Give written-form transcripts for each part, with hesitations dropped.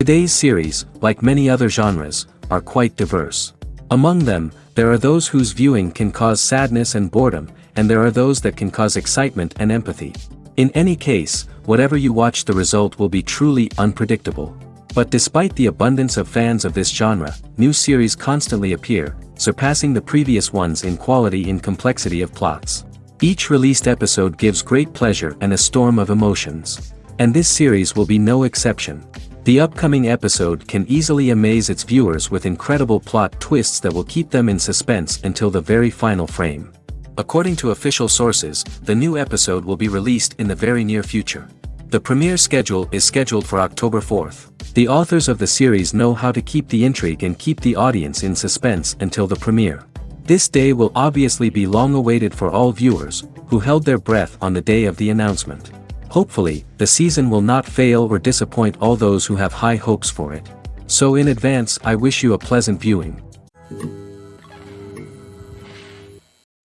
Today's series, like many other genres, are quite diverse. Among them, there are those whose viewing can cause sadness and boredom, and there are those that can cause excitement and empathy. In any case, whatever you watch, the result will be truly unpredictable. But despite the abundance of fans of this genre, new series constantly appear, surpassing the previous ones in quality and complexity of plots. Each released episode gives great pleasure and a storm of emotions. And this series will be no exception. The upcoming episode can easily amaze its viewers with incredible plot twists that will keep them in suspense until the very final frame. According to official sources, the new episode will be released in the very near future. The premiere schedule is scheduled for October 4th. The authors of the series know how to keep the intrigue and keep the audience in suspense until the premiere. This day will obviously be long awaited for all viewers, who held their breath on the day of the announcement. Hopefully, the season will not fail or disappoint all those who have high hopes for it. So in advance, I wish you a pleasant viewing.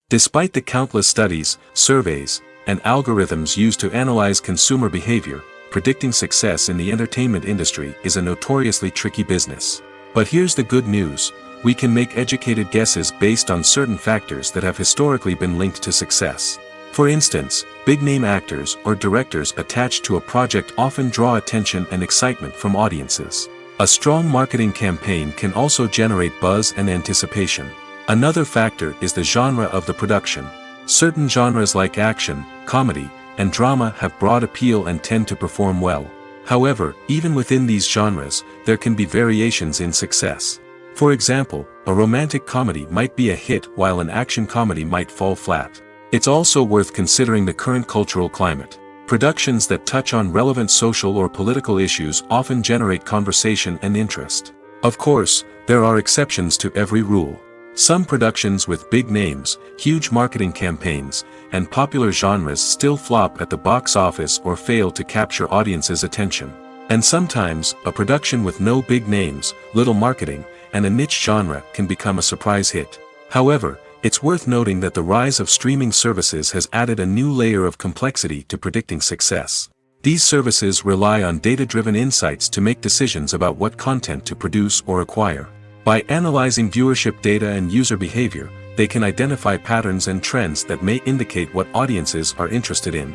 Despite the countless studies, surveys, and algorithms used to analyze consumer behavior, predicting success in the entertainment industry is a notoriously tricky business. But here's the good news: we can make educated guesses based on certain factors that have historically been linked to success. For instance, big-name actors or directors attached to a project often draw attention and excitement from audiences. A strong marketing campaign can also generate buzz and anticipation. Another factor is the genre of the production. Certain genres like action, comedy, and drama have broad appeal and tend to perform well. However, even within these genres, there can be variations in success. For example, a romantic comedy might be a hit while an action comedy might fall flat. It's also worth considering the current cultural climate. Productions that touch on relevant social or political issues often generate conversation and interest. Of course, there are exceptions to every rule. Some productions with big names, huge marketing campaigns, and popular genres still flop at the box office or fail to capture audiences' attention. And sometimes, a production with no big names, little marketing, and a niche genre can become a surprise hit. However, it's worth noting that the rise of streaming services has added a new layer of complexity to predicting success. These services rely on data-driven insights to make decisions about what content to produce or acquire. By analyzing viewership data and user behavior, they can identify patterns and trends that may indicate what audiences are interested in.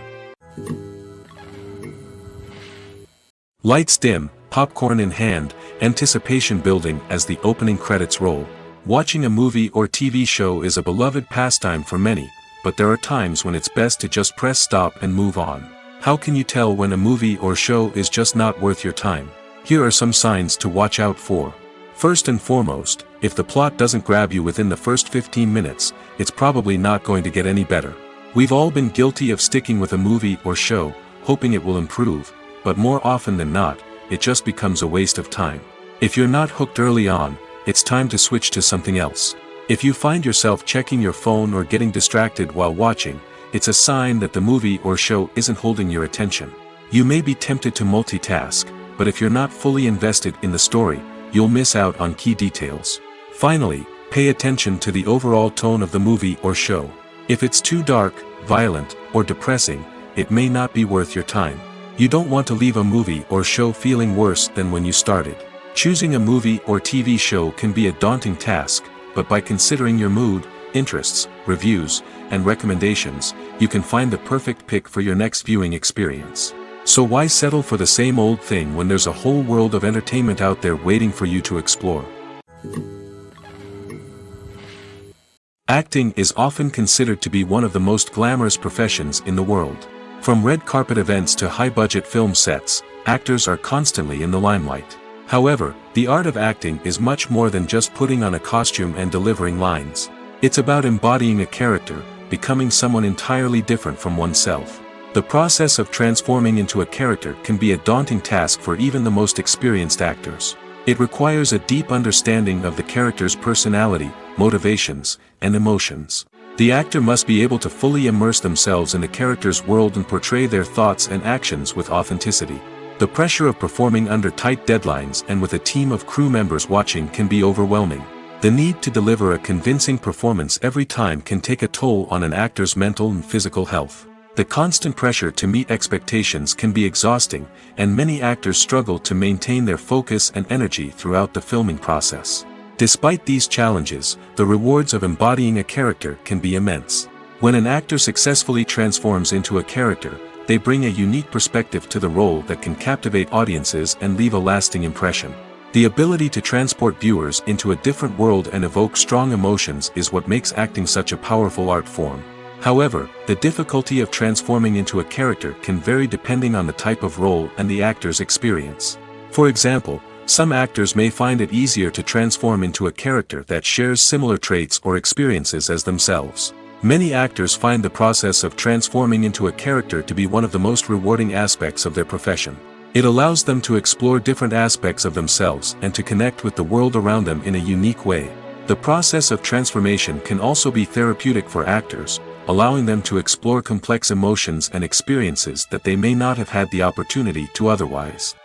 Lights dim, popcorn in hand, anticipation building as the opening credits roll. Watching a movie or TV show is a beloved pastime for many, but there are times when it's best to just press stop and move on. How can you tell when a movie or show is just not worth your time? Here are some signs to watch out for. First and foremost, if the plot doesn't grab you within the first 15 minutes, it's probably not going to get any better. We've all been guilty of sticking with a movie or show, hoping it will improve, but more often than not, it just becomes a waste of time. If you're not hooked early on, it's time to switch to something else. If you find yourself checking your phone or getting distracted while watching, it's a sign that the movie or show isn't holding your attention. You may be tempted to multitask, but if you're not fully invested in the story, you'll miss out on key details. Finally, pay attention to the overall tone of the movie or show. If it's too dark, violent, or depressing, it may not be worth your time. You don't want to leave a movie or show feeling worse than when you started. Choosing a movie or TV show can be a daunting task, but by considering your mood, interests, reviews, and recommendations, you can find the perfect pick for your next viewing experience. So why settle for the same old thing when there's a whole world of entertainment out there waiting for you to explore? Acting is often considered to be one of the most glamorous professions in the world. From red carpet events to high-budget film sets, actors are constantly in the limelight. However, the art of acting is much more than just putting on a costume and delivering lines. It's about embodying a character, becoming someone entirely different from oneself. The process of transforming into a character can be a daunting task for even the most experienced actors. It requires a deep understanding of the character's personality, motivations, and emotions. The actor must be able to fully immerse themselves in the character's world and portray their thoughts and actions with authenticity. The pressure of performing under tight deadlines and with a team of crew members watching can be overwhelming. The need to deliver a convincing performance every time can take a toll on an actor's mental and physical health. The constant pressure to meet expectations can be exhausting, and many actors struggle to maintain their focus and energy throughout the filming process. Despite these challenges, the rewards of embodying a character can be immense. When an actor successfully transforms into a character, they bring a unique perspective to the role that can captivate audiences and leave a lasting impression. The ability to transport viewers into a different world and evoke strong emotions is what makes acting such a powerful art form. However, the difficulty of transforming into a character can vary depending on the type of role and the actor's experience. For example, some actors may find it easier to transform into a character that shares similar traits or experiences as themselves. Many actors find the process of transforming into a character to be one of the most rewarding aspects of their profession. It allows them to explore different aspects of themselves and to connect with the world around them in a unique way. The process of transformation can also be therapeutic for actors, allowing them to explore complex emotions and experiences that they may not have had the opportunity to otherwise.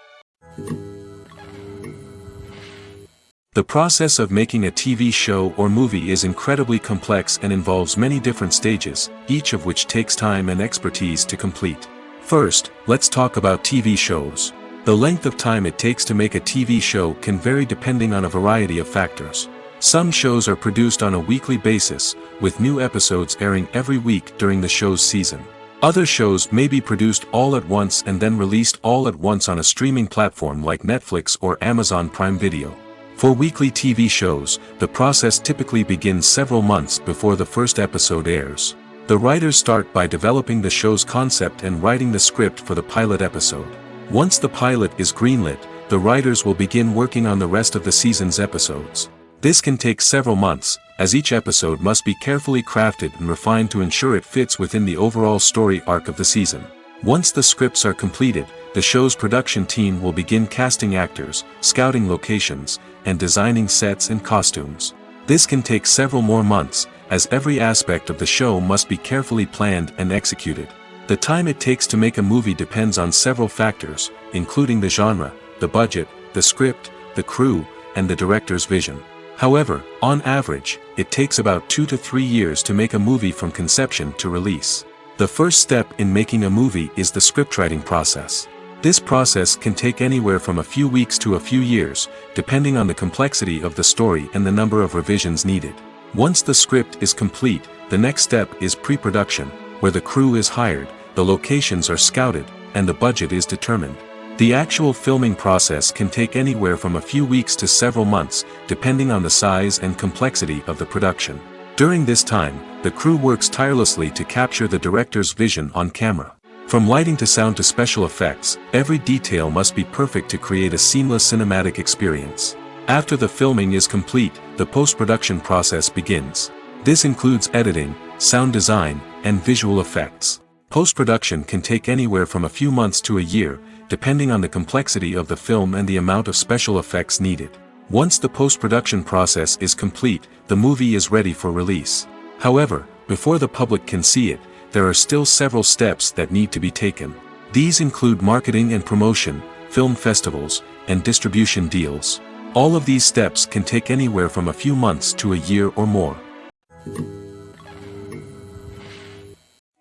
The process of making a TV show or movie is incredibly complex and involves many different stages, each of which takes time and expertise to complete. First, let's talk about TV shows. The length of time it takes to make a TV show can vary depending on a variety of factors. Some shows are produced on a weekly basis, with new episodes airing every week during the show's season. Other shows may be produced all at once and then released all at once on a streaming platform like Netflix or Amazon Prime Video. For weekly TV shows, the process typically begins several months before the first episode airs. The writers start by developing the show's concept and writing the script for the pilot episode. Once the pilot is greenlit, the writers will begin working on the rest of the season's episodes. This can take several months, as each episode must be carefully crafted and refined to ensure it fits within the overall story arc of the season. Once the scripts are completed, the show's production team will begin casting actors, scouting locations, and designing sets and costumes. This can take several more months, as every aspect of the show must be carefully planned and executed. The time it takes to make a movie depends on several factors, including the genre, the budget, the script, the crew, and the director's vision. However, on average, it takes about 2 to 3 years to make a movie from conception to release. The first step in making a movie is the scriptwriting process. This process can take anywhere from a few weeks to a few years, depending on the complexity of the story and the number of revisions needed. Once the script is complete, the next step is pre-production, where the crew is hired, the locations are scouted, and the budget is determined. The actual filming process can take anywhere from a few weeks to several months, depending on the size and complexity of the production. During this time, the crew works tirelessly to capture the director's vision on camera. From lighting to sound to special effects, every detail must be perfect to create a seamless cinematic experience. After the filming is complete, the post-production process begins. This includes editing, sound design, and visual effects. Post-production can take anywhere from a few months to a year, depending on the complexity of the film and the amount of special effects needed. Once the post-production process is complete, the movie is ready for release. However, before the public can see it, there are still several steps that need to be taken. These include marketing and promotion, film festivals, and distribution deals. All of these steps can take anywhere from a few months to a year or more.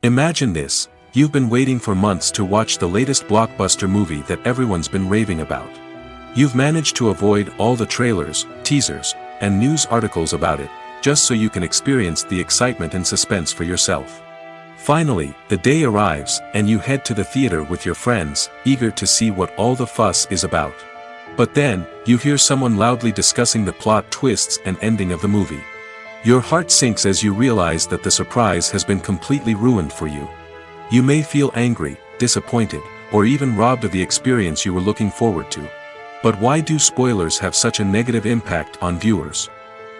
Imagine this: you've been waiting for months to watch the latest blockbuster movie that everyone's been raving about. You've managed to avoid all the trailers, teasers, and news articles about it, just so you can experience the excitement and suspense for yourself. Finally, the day arrives, and you head to the theater with your friends, eager to see what all the fuss is about. But then, you hear someone loudly discussing the plot twists and ending of the movie. Your heart sinks as you realize that the surprise has been completely ruined for you. You may feel angry, disappointed, or even robbed of the experience you were looking forward to. But why do spoilers have such a negative impact on viewers?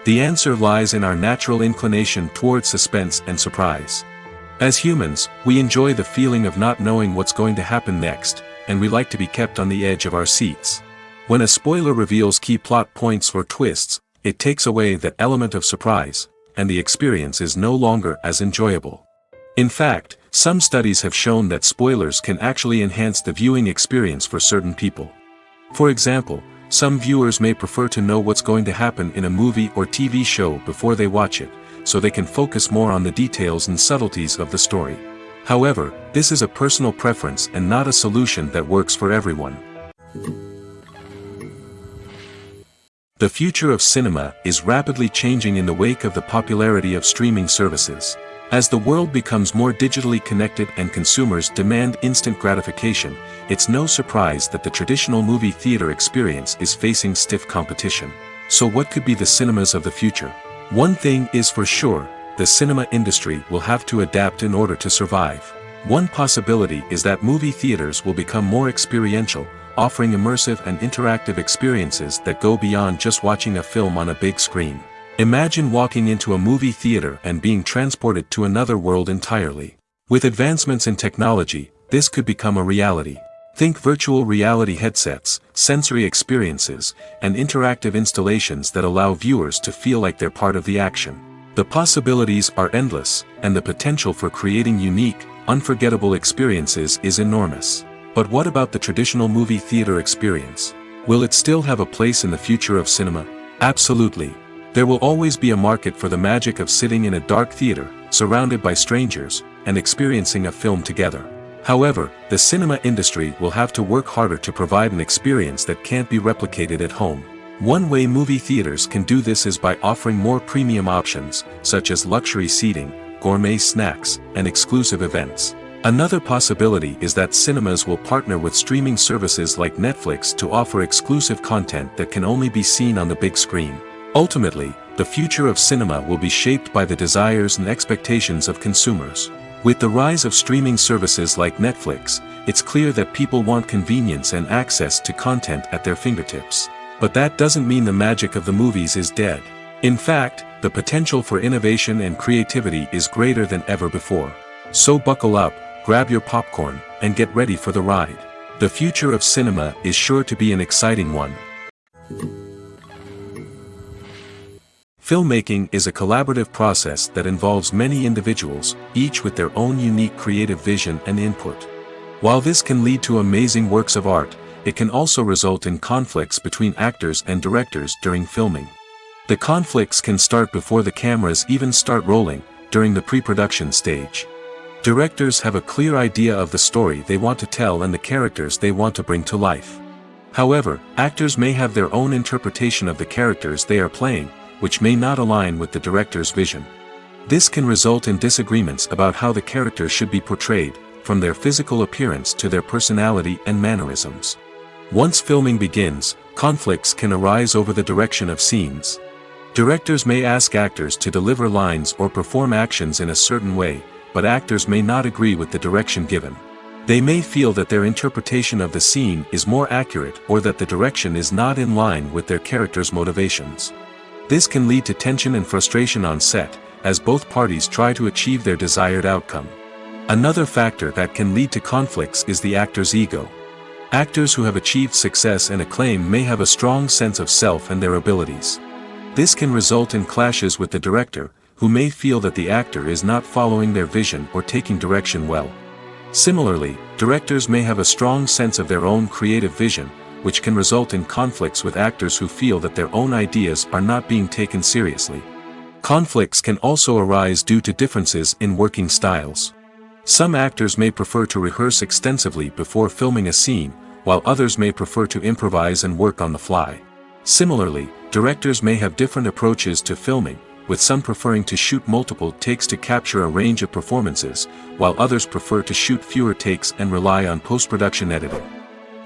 The answer lies in our natural inclination toward suspense and surprise. As humans, we enjoy the feeling of not knowing what's going to happen next, and we like to be kept on the edge of our seats. When a spoiler reveals key plot points or twists, it takes away that element of surprise, and the experience is no longer as enjoyable. In fact, some studies have shown that spoilers can actually enhance the viewing experience for certain people. For example, some viewers may prefer to know what's going to happen in a movie or TV show before they watch it, so they can focus more on the details and subtleties of the story. However, this is a personal preference and not a solution that works for everyone. The future of cinema is rapidly changing in the wake of the popularity of streaming services. As the world becomes more digitally connected and consumers demand instant gratification, it's no surprise that the traditional movie theater experience is facing stiff competition. So what could be the cinemas of the future? One thing is for sure, the cinema industry will have to adapt in order to survive. One possibility is that movie theaters will become more experiential, offering immersive and interactive experiences that go beyond just watching a film on a big screen. Imagine walking into a movie theater and being transported to another world entirely. With advancements in technology, this could become a reality. Think virtual reality headsets, sensory experiences, and interactive installations that allow viewers to feel like they're part of the action. The possibilities are endless, and the potential for creating unique, unforgettable experiences is enormous. But what about the traditional movie theater experience? Will it still have a place in the future of cinema? Absolutely. There will always be a market for the magic of sitting in a dark theater, surrounded by strangers, and experiencing a film together. However, the cinema industry will have to work harder to provide an experience that can't be replicated at home. One way movie theaters can do this is by offering more premium options, such as luxury seating, gourmet snacks, and exclusive events. Another possibility is that cinemas will partner with streaming services like Netflix to offer exclusive content that can only be seen on the big screen. Ultimately, the future of cinema will be shaped by the desires and expectations of consumers. With the rise of streaming services like Netflix, it's clear that people want convenience and access to content at their fingertips. But that doesn't mean the magic of the movies is dead. In fact, the potential for innovation and creativity is greater than ever before. So buckle up, grab your popcorn, and get ready for the ride. The future of cinema is sure to be an exciting one. Filmmaking is a collaborative process that involves many individuals, each with their own unique creative vision and input. While this can lead to amazing works of art, it can also result in conflicts between actors and directors during filming. The conflicts can start before the cameras even start rolling, during the pre-production stage. Directors have a clear idea of the story they want to tell and the characters they want to bring to life. However, actors may have their own interpretation of the characters they are playing, which may not align with the director's vision. This can result in disagreements about how the characters should be portrayed, from their physical appearance to their personality and mannerisms. Once filming begins, conflicts can arise over the direction of scenes. Directors may ask actors to deliver lines or perform actions in a certain way, but actors may not agree with the direction given. They may feel that their interpretation of the scene is more accurate or that the direction is not in line with their character's motivations. This can lead to tension and frustration on set, as both parties try to achieve their desired outcome. Another factor that can lead to conflicts is the actor's ego. Actors who have achieved success and acclaim may have a strong sense of self and their abilities. This can result in clashes with the director, who may feel that the actor is not following their vision or taking direction well. Similarly, directors may have a strong sense of their own creative vision, which can result in conflicts with actors who feel that their own ideas are not being taken seriously. Conflicts can also arise due to differences in working styles. Some actors may prefer to rehearse extensively before filming a scene, while others may prefer to improvise and work on the fly. Similarly, directors may have different approaches to filming, with some preferring to shoot multiple takes to capture a range of performances, while others prefer to shoot fewer takes and rely on post-production editing.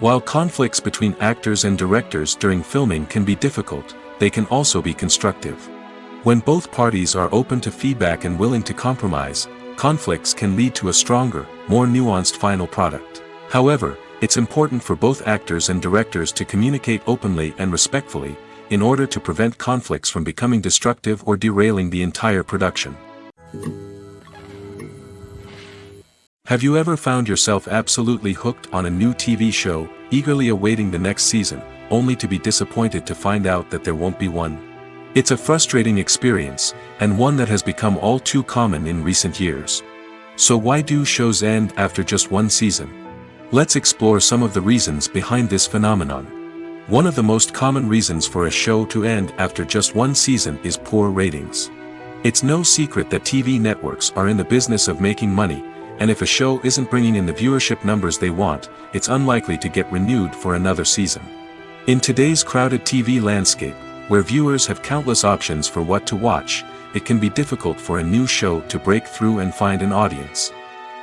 While conflicts between actors and directors during filming can be difficult, they can also be constructive. When both parties are open to feedback and willing to compromise, conflicts can lead to a stronger, more nuanced final product. However, it's important for both actors and directors to communicate openly and respectfully, in order to prevent conflicts from becoming destructive or derailing the entire production. Have you ever found yourself absolutely hooked on a new TV show, eagerly awaiting the next season, only to be disappointed to find out that there won't be one? It's a frustrating experience, and one that has become all too common in recent years. So why do shows end after just one season? Let's explore some of the reasons behind this phenomenon. One of the most common reasons for a show to end after just one season is poor ratings. It's no secret that TV networks are in the business of making money, and if a show isn't bringing in the viewership numbers they want, it's unlikely to get renewed for another season. In today's crowded TV landscape, where viewers have countless options for what to watch, it can be difficult for a new show to break through and find an audience.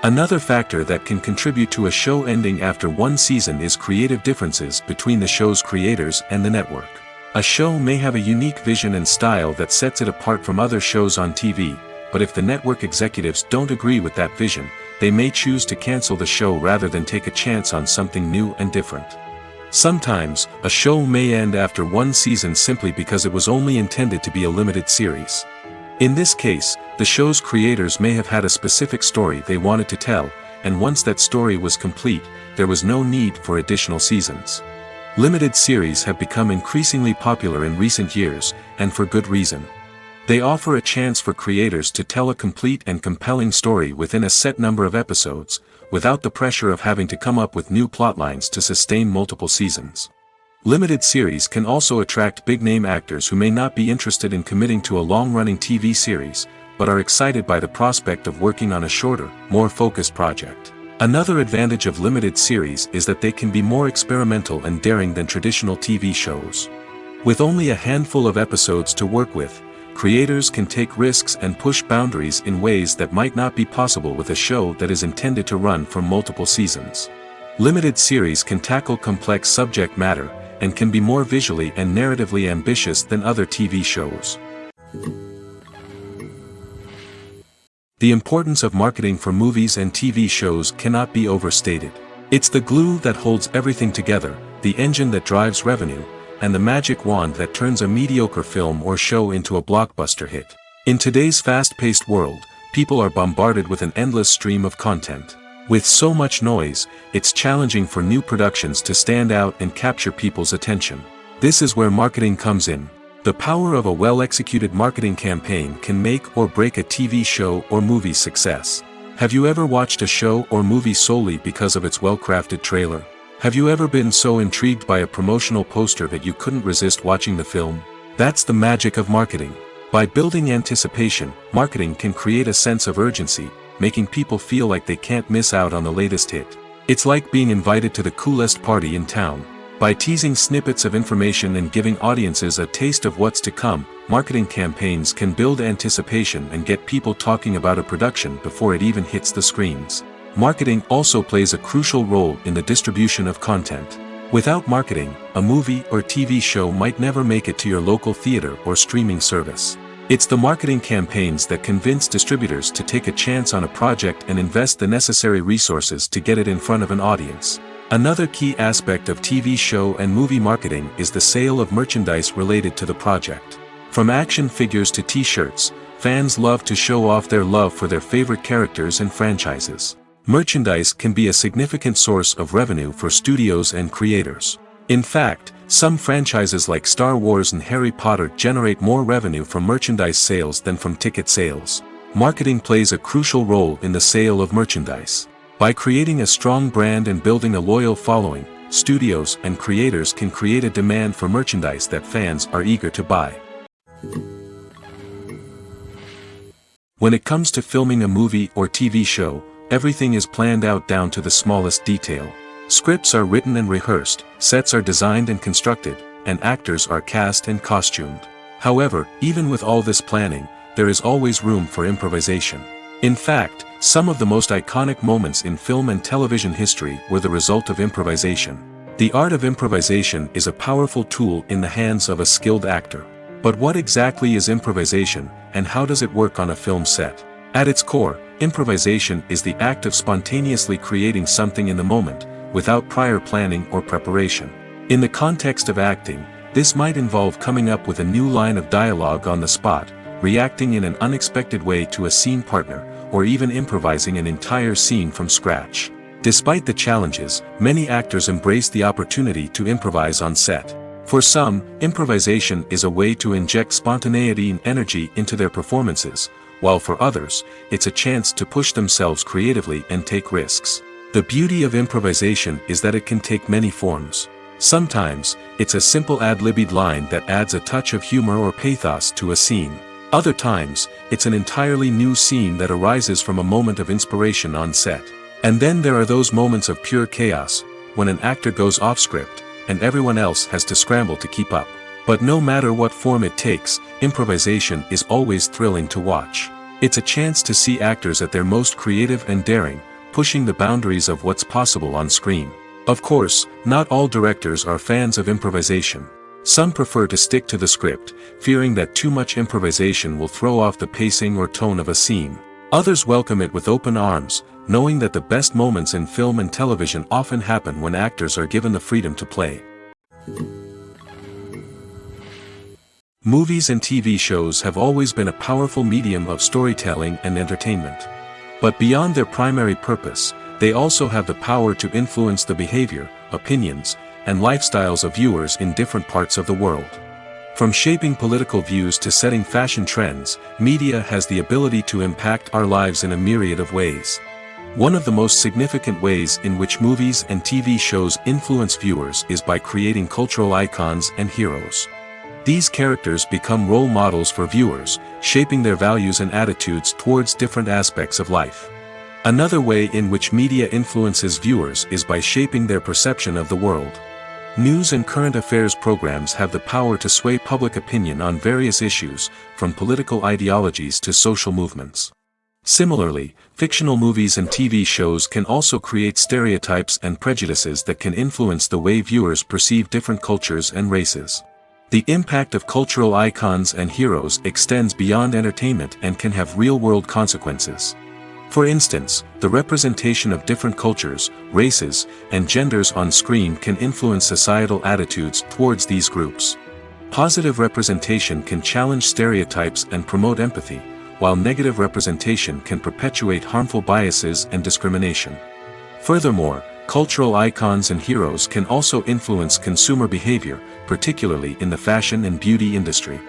Another factor that can contribute to a show ending after one season is creative differences between the show's creators and the network. A show may have a unique vision and style that sets it apart from other shows on TV, but if the network executives don't agree with that vision, they may choose to cancel the show rather than take a chance on something new and different. Sometimes, a show may end after one season simply because it was only intended to be a limited series. In this case, the show's creators may have had a specific story they wanted to tell, and once that story was complete, there was no need for additional seasons. Limited series have become increasingly popular in recent years, and for good reason. They offer a chance for creators to tell a complete and compelling story within a set number of episodes, without the pressure of having to come up with new plotlines to sustain multiple seasons. Limited series can also attract big-name actors who may not be interested in committing to a long-running TV series, but are excited by the prospect of working on a shorter, more focused project. Another advantage of limited series is that they can be more experimental and daring than traditional TV shows. With only a handful of episodes to work with, creators can take risks and push boundaries in ways that might not be possible with a show that is intended to run for multiple seasons. Limited series can tackle complex subject matter, and can be more visually and narratively ambitious than other TV shows. The importance of marketing for movies and TV shows cannot be overstated. It's the glue that holds everything together, the engine that drives revenue, and the magic wand that turns a mediocre film or show into a blockbuster hit. In today's fast-paced world, people are bombarded with an endless stream of content. With so much noise, it's challenging for new productions to stand out and capture people's attention. This is where marketing comes in. The power of a well-executed marketing campaign can make or break a TV show or movie's success. Have you ever watched a show or movie solely because of its well-crafted trailer? Have you ever been so intrigued by a promotional poster that you couldn't resist watching the film? That's the magic of marketing. By building anticipation, marketing can create a sense of urgency, making people feel like they can't miss out on the latest hit. It's like being invited to the coolest party in town. By teasing snippets of information and giving audiences a taste of what's to come, marketing campaigns can build anticipation and get people talking about a production before it even hits the screens. Marketing also plays a crucial role in the distribution of content. Without marketing, a movie or TV show might never make it to your local theater or streaming service. It's the marketing campaigns that convince distributors to take a chance on a project and invest the necessary resources to get it in front of an audience. Another key aspect of TV show and movie marketing is the sale of merchandise related to the project. From action figures to t-shirts, fans love to show off their love for their favorite characters and franchises. Merchandise can be a significant source of revenue for studios and creators. In fact, some franchises like Star Wars and Harry Potter generate more revenue from merchandise sales than from ticket sales. Marketing plays a crucial role in the sale of merchandise. By creating a strong brand and building a loyal following, studios and creators can create a demand for merchandise that fans are eager to buy. When it comes to filming a movie or TV show, everything is planned out down to the smallest detail. Scripts are written and rehearsed, sets are designed and constructed, and actors are cast and costumed. However, even with all this planning, there is always room for improvisation. In fact, some of the most iconic moments in film and television history were the result of improvisation. The art of improvisation is a powerful tool in the hands of a skilled actor. But what exactly is improvisation, and how does it work on a film set? At its core, improvisation is the act of spontaneously creating something in the moment, without prior planning or preparation. In the context of acting, this might involve coming up with a new line of dialogue on the spot, reacting in an unexpected way to a scene partner, or even improvising an entire scene from scratch. Despite the challenges, many actors embrace the opportunity to improvise on set. For some, improvisation is a way to inject spontaneity and energy into their performances, while for others, it's a chance to push themselves creatively and take risks. The beauty of improvisation is that it can take many forms. Sometimes, it's a simple ad-libbed line that adds a touch of humor or pathos to a scene. Other times, it's an entirely new scene that arises from a moment of inspiration on set. And then there are those moments of pure chaos, when an actor goes off script, and everyone else has to scramble to keep up. But no matter what form it takes, improvisation is always thrilling to watch. It's a chance to see actors at their most creative and daring, pushing the boundaries of what's possible on screen. Of course, not all directors are fans of improvisation. Some prefer to stick to the script, fearing that too much improvisation will throw off the pacing or tone of a scene. Others welcome it with open arms, knowing that the best moments in film and television often happen when actors are given the freedom to play. Movies and TV shows have always been a powerful medium of storytelling and entertainment. But beyond their primary purpose, they also have the power to influence the behavior, opinions, and lifestyles of viewers in different parts of the world. From shaping political views to setting fashion trends, media has the ability to impact our lives in a myriad of ways. One of the most significant ways in which movies and TV shows influence viewers is by creating cultural icons and heroes. These characters become role models for viewers, shaping their values and attitudes towards different aspects of life. Another way in which media influences viewers is by shaping their perception of the world. News and current affairs programs have the power to sway public opinion on various issues, from political ideologies to social movements. Similarly, fictional movies and TV shows can also create stereotypes and prejudices that can influence the way viewers perceive different cultures and races. The impact of cultural icons and heroes extends beyond entertainment and can have real-world consequences. For instance, the representation of different cultures, races, and genders on screen can influence societal attitudes towards these groups. Positive representation can challenge stereotypes and promote empathy, while negative representation can perpetuate harmful biases and discrimination. Furthermore, cultural icons and heroes can also influence consumer behavior, particularly in the fashion and beauty industry.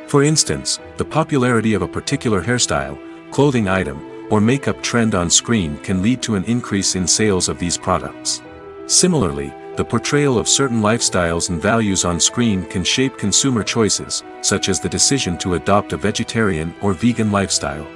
For instance, the popularity of a particular hairstyle, clothing item, or makeup trend on screen can lead to an increase in sales of these products. Similarly, the portrayal of certain lifestyles and values on screen can shape consumer choices, such as the decision to adopt a vegetarian or vegan lifestyle.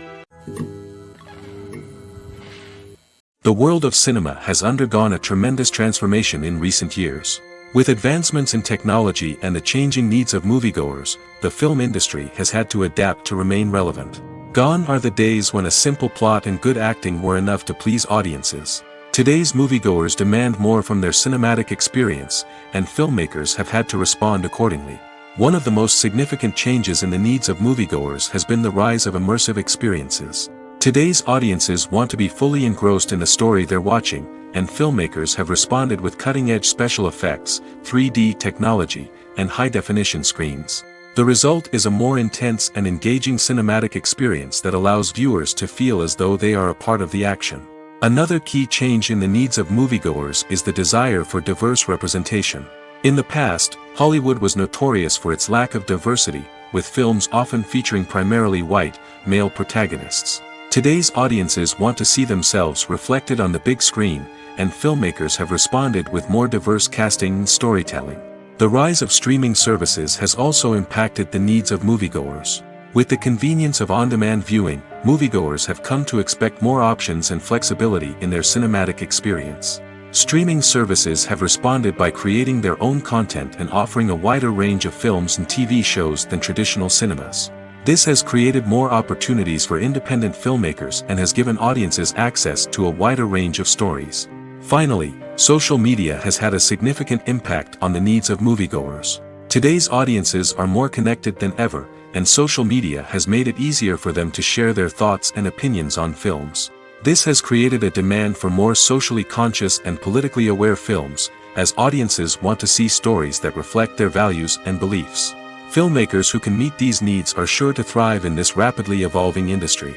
The world of cinema has undergone a tremendous transformation in recent years. With advancements in technology and the changing needs of moviegoers, the film industry has had to adapt to remain relevant. Gone are the days when a simple plot and good acting were enough to please audiences. Today's moviegoers demand more from their cinematic experience, and filmmakers have had to respond accordingly. One of the most significant changes in the needs of moviegoers has been the rise of immersive experiences. Today's audiences want to be fully engrossed in the story they're watching, and filmmakers have responded with cutting-edge special effects, 3D technology, and high-definition screens. The result is a more intense and engaging cinematic experience that allows viewers to feel as though they are a part of the action. Another key change in the needs of moviegoers is the desire for diverse representation. In the past, Hollywood was notorious for its lack of diversity, with films often featuring primarily white, male protagonists. Today's audiences want to see themselves reflected on the big screen, and filmmakers have responded with more diverse casting and storytelling. The rise of streaming services has also impacted the needs of moviegoers. With the convenience of on-demand viewing, moviegoers have come to expect more options and flexibility in their cinematic experience. Streaming services have responded by creating their own content and offering a wider range of films and TV shows than traditional cinemas. This has created more opportunities for independent filmmakers and has given audiences access to a wider range of stories. Finally, social media has had a significant impact on the needs of moviegoers. Today's audiences are more connected than ever, and social media has made it easier for them to share their thoughts and opinions on films. This has created a demand for more socially conscious and politically aware films, as audiences want to see stories that reflect their values and beliefs. Filmmakers who can meet these needs are sure to thrive in this rapidly evolving industry.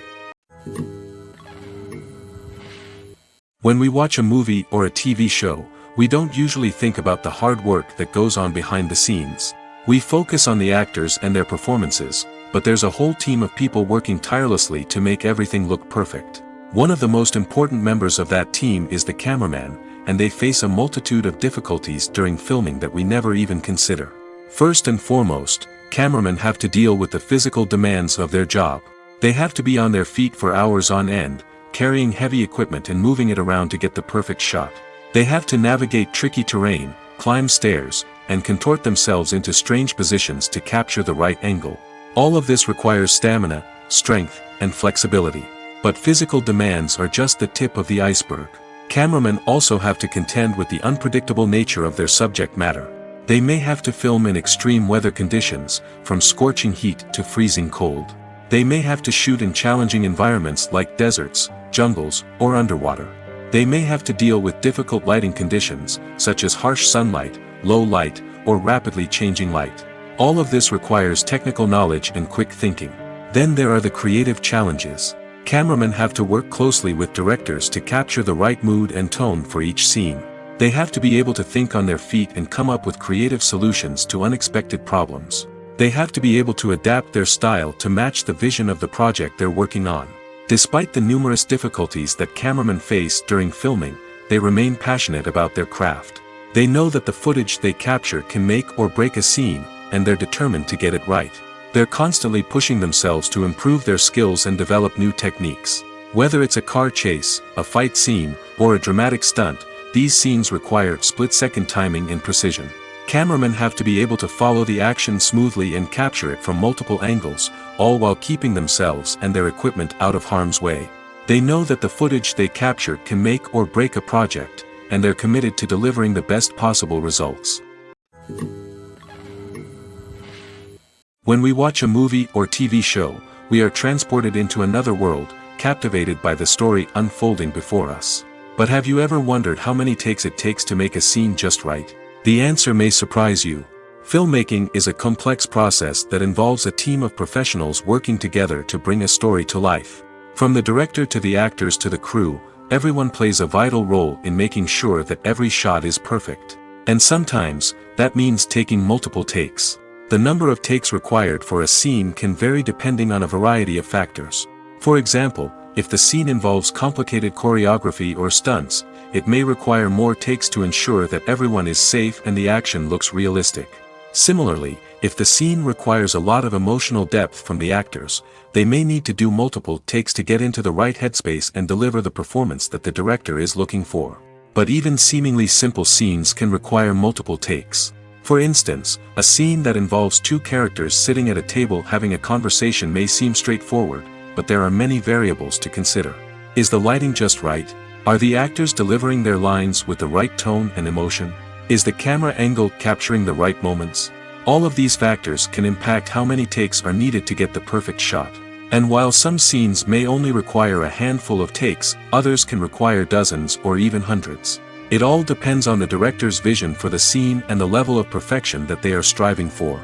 When we watch a movie or a TV show, we don't usually think about the hard work that goes on behind the scenes. We focus on the actors and their performances, but there's a whole team of people working tirelessly to make everything look perfect. One of the most important members of that team is the cameraman, and they face a multitude of difficulties during filming that we never even consider. First and foremost, cameramen have to deal with the physical demands of their job. They have to be on their feet for hours on end, carrying heavy equipment and moving it around to get the perfect shot. They have to navigate tricky terrain, climb stairs, and contort themselves into strange positions to capture the right angle. All of this requires stamina, strength, and flexibility. But physical demands are just the tip of the iceberg. Cameramen also have to contend with the unpredictable nature of their subject matter. They may have to film in extreme weather conditions, from scorching heat to freezing cold. They may have to shoot in challenging environments like deserts, jungles, or underwater. They may have to deal with difficult lighting conditions, such as harsh sunlight, low light, or rapidly changing light. All of this requires technical knowledge and quick thinking. Then there are the creative challenges. Cameramen have to work closely with directors to capture the right mood and tone for each scene. They have to be able to think on their feet and come up with creative solutions to unexpected problems. They have to be able to adapt their style to match the vision of the project they're working on. Despite the numerous difficulties that cameramen face during filming, they remain passionate about their craft. They know that the footage they capture can make or break a scene, and they're determined to get it right. They're constantly pushing themselves to improve their skills and develop new techniques. Whether it's a car chase, a fight scene, or a dramatic stunt, these scenes require split-second timing and precision. Cameramen have to be able to follow the action smoothly and capture it from multiple angles, all while keeping themselves and their equipment out of harm's way. They know that the footage they capture can make or break a project, and they're committed to delivering the best possible results. When we watch a movie or TV show, we are transported into another world, captivated by the story unfolding before us. But have you ever wondered how many takes it takes to make a scene just right? The answer may surprise you. Filmmaking is a complex process that involves a team of professionals working together to bring a story to life. From the director to the actors to the crew, everyone plays a vital role in making sure that every shot is perfect. And sometimes, that means taking multiple takes. The number of takes required for a scene can vary depending on a variety of factors. For example, if the scene involves complicated choreography or stunts, it may require more takes to ensure that everyone is safe and the action looks realistic. Similarly, if the scene requires a lot of emotional depth from the actors, they may need to do multiple takes to get into the right headspace and deliver the performance that the director is looking for. But even seemingly simple scenes can require multiple takes. For instance, a scene that involves two characters sitting at a table having a conversation may seem straightforward, but there are many variables to consider. Is the lighting just right? Are the actors delivering their lines with the right tone and emotion? Is the camera angle capturing the right moments? All of these factors can impact how many takes are needed to get the perfect shot. And while some scenes may only require a handful of takes, others can require dozens or even hundreds. It all depends on the director's vision for the scene and the level of perfection that they are striving for.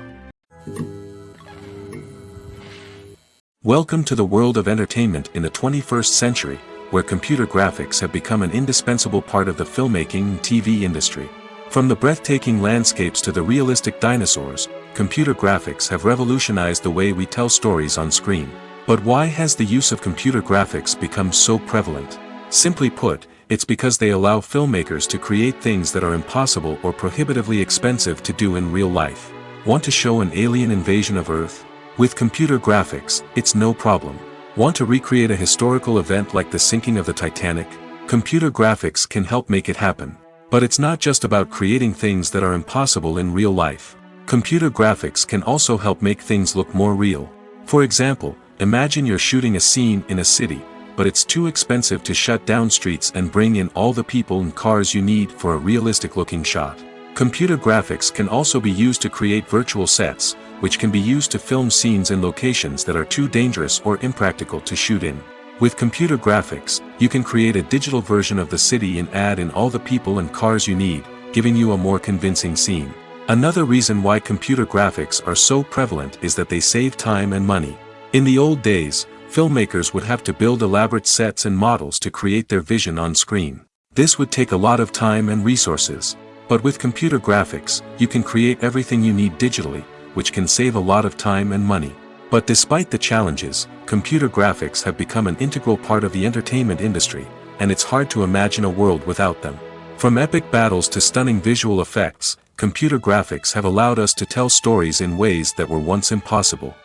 Welcome to the world of entertainment in the 21st century, where computer graphics have become an indispensable part of the filmmaking and TV industry. From the breathtaking landscapes to the realistic dinosaurs, computer graphics have revolutionized the way we tell stories on screen. But why has the use of computer graphics become so prevalent? Simply put, it's because they allow filmmakers to create things that are impossible or prohibitively expensive to do in real life. Want to show an alien invasion of Earth? With computer graphics, it's no problem. Want to recreate a historical event like the sinking of the Titanic? Computer graphics can help make it happen. But it's not just about creating things that are impossible in real life. Computer graphics can also help make things look more real. For example, imagine you're shooting a scene in a city, but it's too expensive to shut down streets and bring in all the people and cars you need for a realistic-looking shot. Computer graphics can also be used to create virtual sets, which can be used to film scenes in locations that are too dangerous or impractical to shoot in. With computer graphics, you can create a digital version of the city and add in all the people and cars you need, giving you a more convincing scene. Another reason why computer graphics are so prevalent is that they save time and money. In the old days, filmmakers would have to build elaborate sets and models to create their vision on screen. This would take a lot of time and resources. But with computer graphics, you can create everything you need digitally, which can save a lot of time and money. But despite the challenges, computer graphics have become an integral part of the entertainment industry, and it's hard to imagine a world without them. From epic battles to stunning visual effects, computer graphics have allowed us to tell stories in ways that were once impossible.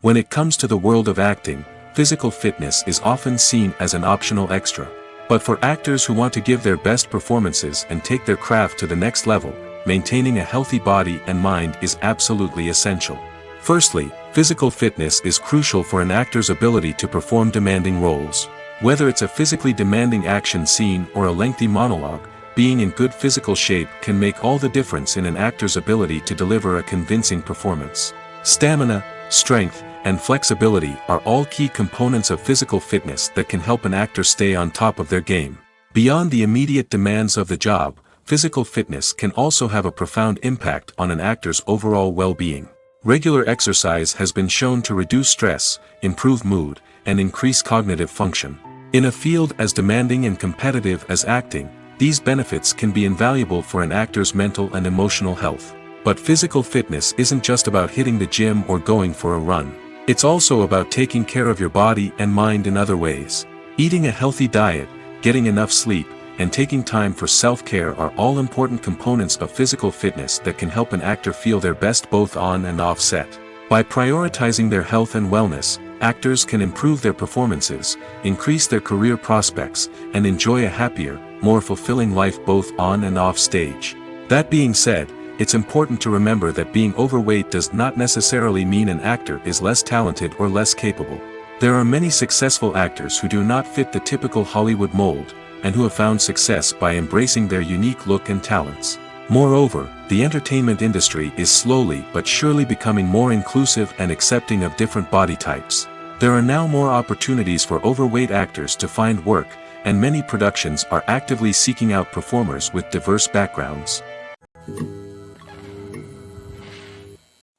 When it comes to the world of acting, physical fitness is often seen as an optional extra. But for actors who want to give their best performances and take their craft to the next level, maintaining a healthy body and mind is absolutely essential. Firstly, physical fitness is crucial for an actor's ability to perform demanding roles. Whether it's a physically demanding action scene or a lengthy monologue, being in good physical shape can make all the difference in an actor's ability to deliver a convincing performance. Stamina, strength, and flexibility are all key components of physical fitness that can help an actor stay on top of their game. Beyond the immediate demands of the job, physical fitness can also have a profound impact on an actor's overall well-being. Regular exercise has been shown to reduce stress, improve mood, and increase cognitive function. In a field as demanding and competitive as acting, these benefits can be invaluable for an actor's mental and emotional health. But physical fitness isn't just about hitting the gym or going for a run. It's also about taking care of your body and mind in other ways. Eating a healthy diet, getting enough sleep, and taking time for self-care are all important components of physical fitness that can help an actor feel their best both on and off set. By prioritizing their health and wellness, actors can improve their performances, increase their career prospects, and enjoy a happier, more fulfilling life both on and off stage. That being said, it's important to remember that being overweight does not necessarily mean an actor is less talented or less capable. There are many successful actors who do not fit the typical Hollywood mold, and who have found success by embracing their unique look and talents. Moreover, the entertainment industry is slowly but surely becoming more inclusive and accepting of different body types. There are now more opportunities for overweight actors to find work, and many productions are actively seeking out performers with diverse backgrounds.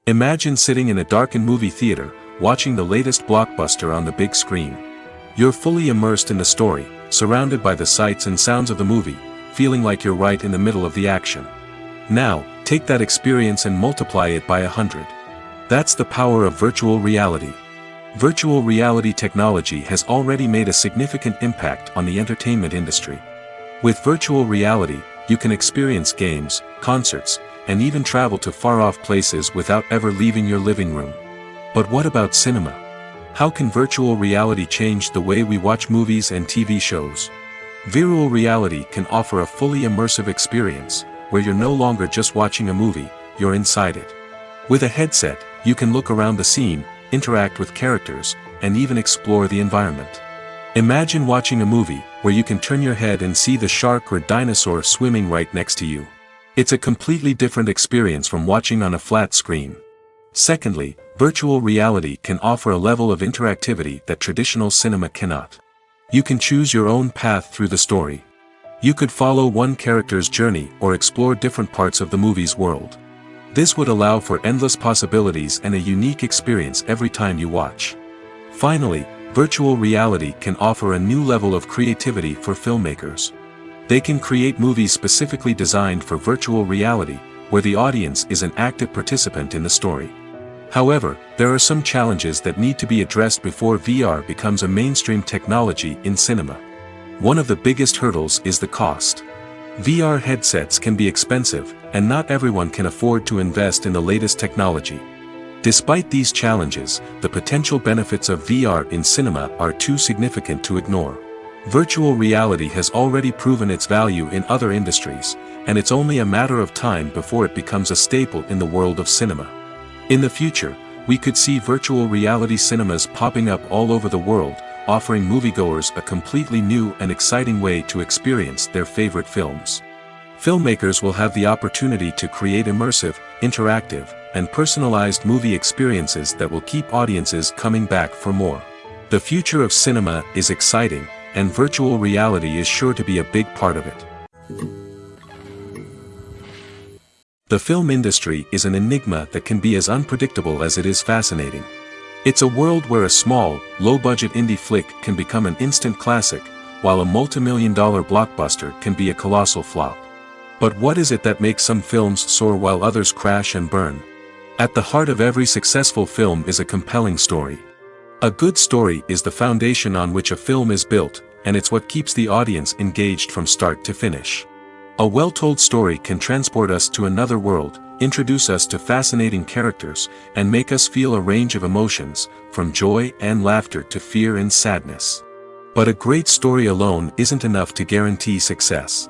Imagine sitting in a darkened movie theater, watching the latest blockbuster on the big screen. You're fully immersed in the story, surrounded by the sights and sounds of the movie, feeling like you're right in the middle of the action. Now, take that experience and multiply it by 100. That's the power of virtual reality. Virtual reality technology has already made a significant impact on the entertainment industry. With virtual reality, you can experience games, concerts, and even travel to far-off places without ever leaving your living room. But what about cinema? How can virtual reality change the way we watch movies and TV shows? Virtual reality can offer a fully immersive experience, where you're no longer just watching a movie, you're inside it. With a headset, you can look around the scene, interact with characters, and even explore the environment. Imagine watching a movie, where you can turn your head and see the shark or dinosaur swimming right next to you. It's a completely different experience from watching on a flat screen. Secondly, virtual reality can offer a level of interactivity that traditional cinema cannot. You can choose your own path through the story. You could follow one character's journey or explore different parts of the movie's world. This would allow for endless possibilities and a unique experience every time you watch. Finally, virtual reality can offer a new level of creativity for filmmakers. They can create movies specifically designed for virtual reality, where the audience is an active participant in the story. However, there are some challenges that need to be addressed before VR becomes a mainstream technology in cinema. One of the biggest hurdles is the cost. VR headsets can be expensive, and not everyone can afford to invest in the latest technology. Despite these challenges, the potential benefits of VR in cinema are too significant to ignore. Virtual reality has already proven its value in other industries, and it's only a matter of time before it becomes a staple in the world of cinema. In the future, we could see virtual reality cinemas popping up all over the world, offering moviegoers a completely new and exciting way to experience their favorite films. Filmmakers will have the opportunity to create immersive, interactive, and personalized movie experiences that will keep audiences coming back for more. The future of cinema is exciting, and virtual reality is sure to be a big part of it. The film industry is an enigma that can be as unpredictable as it is fascinating. It's a world where a small, low-budget indie flick can become an instant classic, while a multi-million-dollar blockbuster can be a colossal flop. But what is it that makes some films soar while others crash and burn? At the heart of every successful film is a compelling story. A good story is the foundation on which a film is built, and it's what keeps the audience engaged from start to finish. A well-told story can transport us to another world, introduce us to fascinating characters, and make us feel a range of emotions, from joy and laughter to fear and sadness. But a great story alone isn't enough to guarantee success.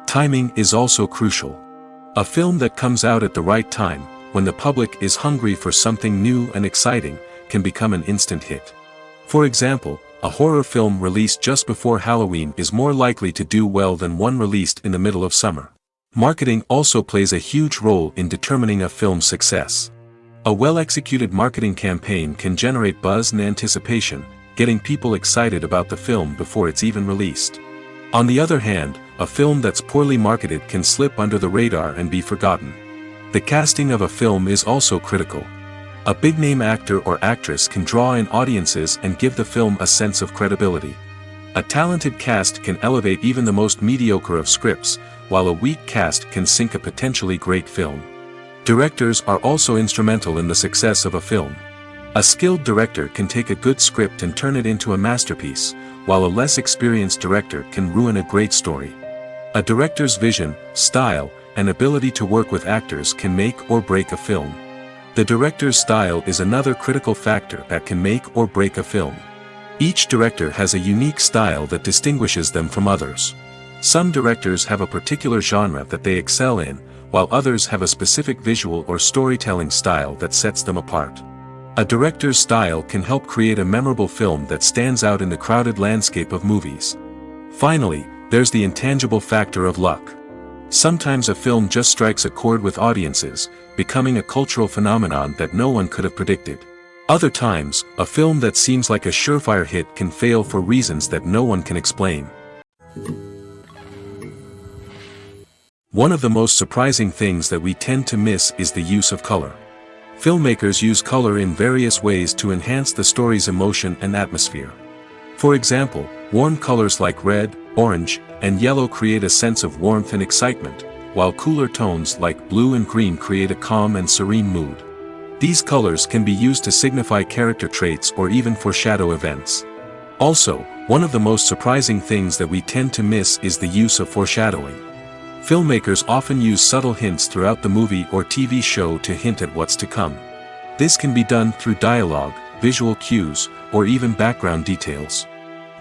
Timing is also crucial. A film that comes out at the right time, when the public is hungry for something new and exciting, can become an instant hit. For example, a horror film released just before Halloween is more likely to do well than one released in the middle of summer. Marketing also plays a huge role in determining a film's success. A well-executed marketing campaign can generate buzz and anticipation, getting people excited about the film before it's even released. On the other hand, a film that's poorly marketed can slip under the radar and be forgotten. The casting of a film is also critical. A big-name actor or actress can draw in audiences and give the film a sense of credibility. A talented cast can elevate even the most mediocre of scripts, while a weak cast can sink a potentially great film. Directors are also instrumental in the success of a film. A skilled director can take a good script and turn it into a masterpiece, while a less experienced director can ruin a great story. A director's vision, style, and ability to work with actors can make or break a film. The director's style is another critical factor that can make or break a film. Each director has a unique style that distinguishes them from others. Some directors have a particular genre that they excel in, while others have a specific visual or storytelling style that sets them apart. A director's style can help create a memorable film that stands out in the crowded landscape of movies. Finally, there's the intangible factor of luck. Sometimes a film just strikes a chord with audiences, becoming a cultural phenomenon that no one could have predicted. Other times, a film that seems like a surefire hit can fail for reasons that no one can explain. One of the most surprising things that we tend to miss is the use of color. Filmmakers use color in various ways to enhance the story's emotion and atmosphere. For example, warm colors like red, orange, and yellow create a sense of warmth and excitement, while cooler tones like blue and green create a calm and serene mood. These colors can be used to signify character traits or even foreshadow events. Also, one of the most surprising things that we tend to miss is the use of foreshadowing. Filmmakers often use subtle hints throughout the movie or TV show to hint at what's to come. This can be done through dialogue, visual cues, or even background details.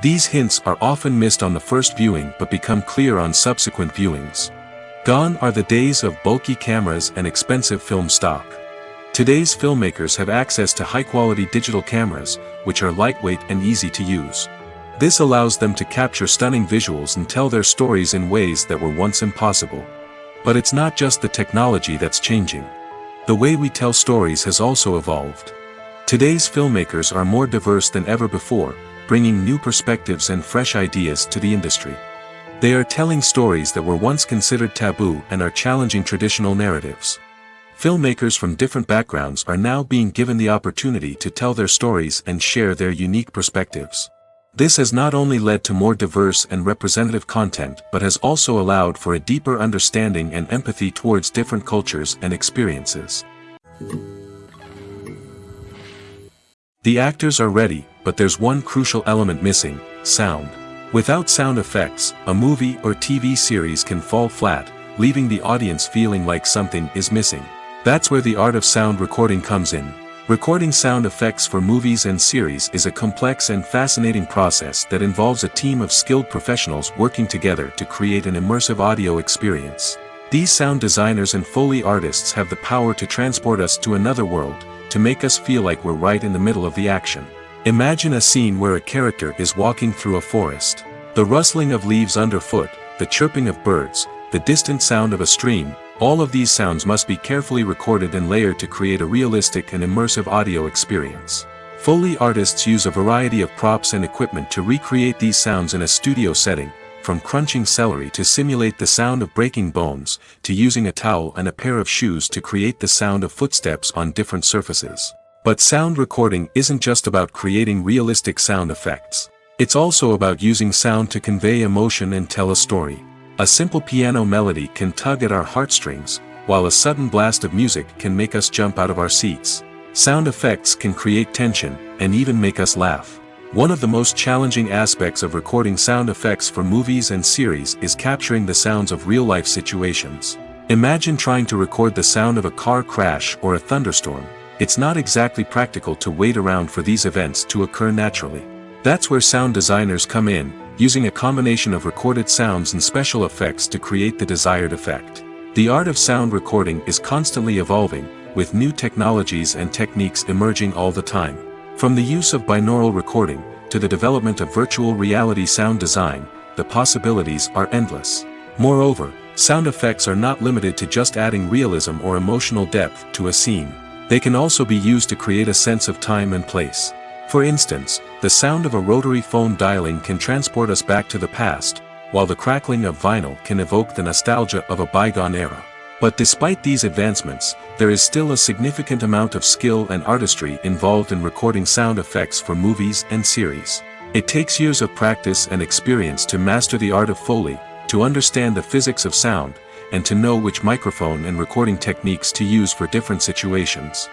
These hints are often missed on the first viewing but become clear on subsequent viewings. Gone are the days of bulky cameras and expensive film stock. Today's filmmakers have access to high-quality digital cameras, which are lightweight and easy to use. This allows them to capture stunning visuals and tell their stories in ways that were once impossible. But it's not just the technology that's changing. The way we tell stories has also evolved. Today's filmmakers are more diverse than ever before, bringing new perspectives and fresh ideas to the industry. They are telling stories that were once considered taboo and are challenging traditional narratives. Filmmakers from different backgrounds are now being given the opportunity to tell their stories and share their unique perspectives. This has not only led to more diverse and representative content but has also allowed for a deeper understanding and empathy towards different cultures and experiences. The actors are ready, but there's one crucial element missing: sound. Without sound effects, a movie or TV series can fall flat, leaving the audience feeling like something is missing. That's where the art of sound recording comes in. Recording sound effects for movies and series is a complex and fascinating process that involves a team of skilled professionals working together to create an immersive audio experience. These sound designers and Foley artists have the power to transport us to another world, to make us feel like we're right in the middle of the action. Imagine a scene where a character is walking through a forest. The rustling of leaves underfoot, the chirping of birds, the distant sound of a stream, all of these sounds must be carefully recorded and layered to create a realistic and immersive audio experience. Foley artists use a variety of props and equipment to recreate these sounds in a studio setting, from crunching celery to simulate the sound of breaking bones, to using a towel and a pair of shoes to create the sound of footsteps on different surfaces. But sound recording isn't just about creating realistic sound effects. It's also about using sound to convey emotion and tell a story. A simple piano melody can tug at our heartstrings, while a sudden blast of music can make us jump out of our seats. Sound effects can create tension, and even make us laugh. One of the most challenging aspects of recording sound effects for movies and series is capturing the sounds of real-life situations. Imagine trying to record the sound of a car crash or a thunderstorm. It's not exactly practical to wait around for these events to occur naturally. That's where sound designers come in, using a combination of recorded sounds and special effects to create the desired effect. The art of sound recording is constantly evolving, with new technologies and techniques emerging all the time. From the use of binaural recording, to the development of virtual reality sound design, the possibilities are endless. Moreover, sound effects are not limited to just adding realism or emotional depth to a scene. They can also be used to create a sense of time and place. For instance, the sound of a rotary phone dialing can transport us back to the past, while the crackling of vinyl can evoke the nostalgia of a bygone era. But despite these advancements, there is still a significant amount of skill and artistry involved in recording sound effects for movies and series. It takes years of practice and experience to master the art of Foley, to understand the physics of sound, and to know which microphone and recording techniques to use for different situations.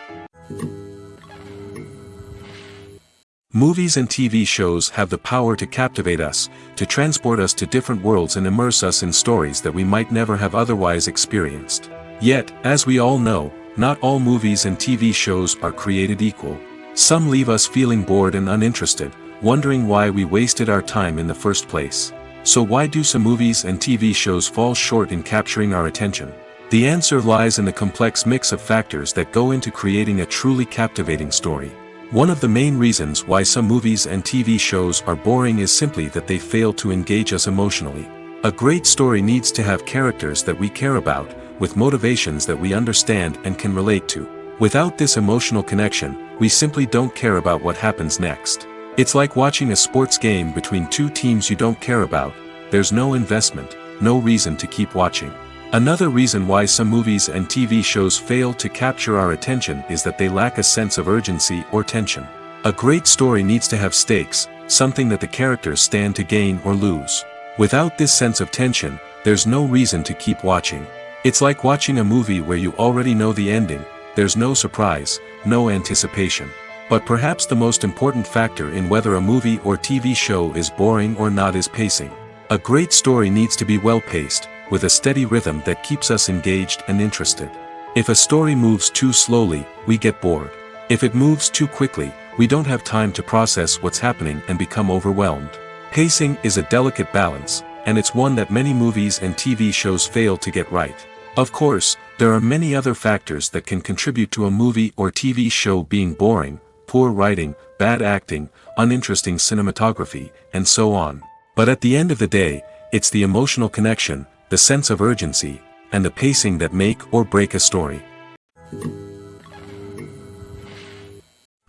Movies and TV shows have the power to captivate us, to transport us to different worlds and immerse us in stories that we might never have otherwise experienced. Yet, as we all know, not all movies and TV shows are created equal. Some leave us feeling bored and uninterested, wondering why we wasted our time in the first place. So why do some movies and TV shows fall short in capturing our attention? The answer lies in the complex mix of factors that go into creating a truly captivating story. One of the main reasons why some movies and TV shows are boring is simply that they fail to engage us emotionally. A great story needs to have characters that we care about, with motivations that we understand and can relate to. Without this emotional connection, we simply don't care about what happens next. It's like watching a sports game between two teams you don't care about. There's no investment, no reason to keep watching. Another reason why some movies and TV shows fail to capture our attention is that they lack a sense of urgency or tension. A great story needs to have stakes, something that the characters stand to gain or lose. Without this sense of tension, there's no reason to keep watching. It's like watching a movie where you already know the ending. There's no surprise, no anticipation. But perhaps the most important factor in whether a movie or TV show is boring or not is pacing. A great story needs to be well-paced, with a steady rhythm that keeps us engaged and interested. If a story moves too slowly, we get bored. If it moves too quickly, we don't have time to process what's happening and become overwhelmed. Pacing is a delicate balance, and it's one that many movies and TV shows fail to get right. Of course, there are many other factors that can contribute to a movie or TV show being boring: poor writing, bad acting, uninteresting cinematography, and so on. But at the end of the day, it's the emotional connection, the sense of urgency, and the pacing that make or break a story.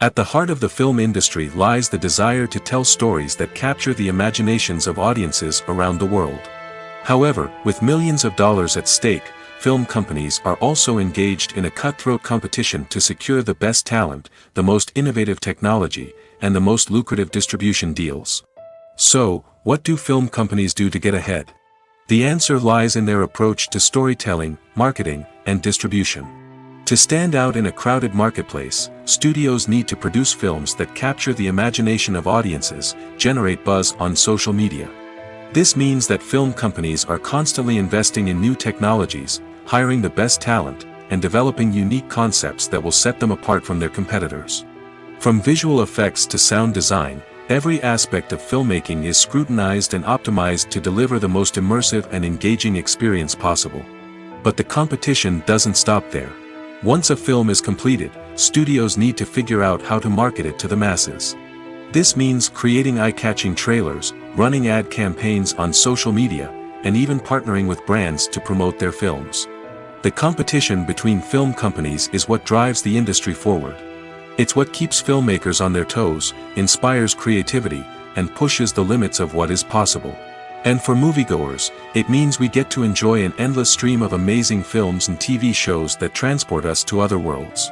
At the heart of the film industry lies the desire to tell stories that capture the imaginations of audiences around the world. However, with millions of dollars at stake, film companies are also engaged in a cutthroat competition to secure the best talent, the most innovative technology, and the most lucrative distribution deals. So, what do film companies do to get ahead? The answer lies in their approach to storytelling, marketing, and distribution. To stand out in a crowded marketplace, studios need to produce films that capture the imagination of audiences, generate buzz on social media. This means that film companies are constantly investing in new technologies, hiring the best talent, and developing unique concepts that will set them apart from their competitors. From visual effects to sound design, every aspect of filmmaking is scrutinized and optimized to deliver the most immersive and engaging experience possible. But the competition doesn't stop there. Once a film is completed, studios need to figure out how to market it to the masses. This means creating eye-catching trailers, running ad campaigns on social media, and even partnering with brands to promote their films. The competition between film companies is what drives the industry forward. It's what keeps filmmakers on their toes, inspires creativity, and pushes the limits of what is possible. And for moviegoers, it means we get to enjoy an endless stream of amazing films and TV shows that transport us to other worlds.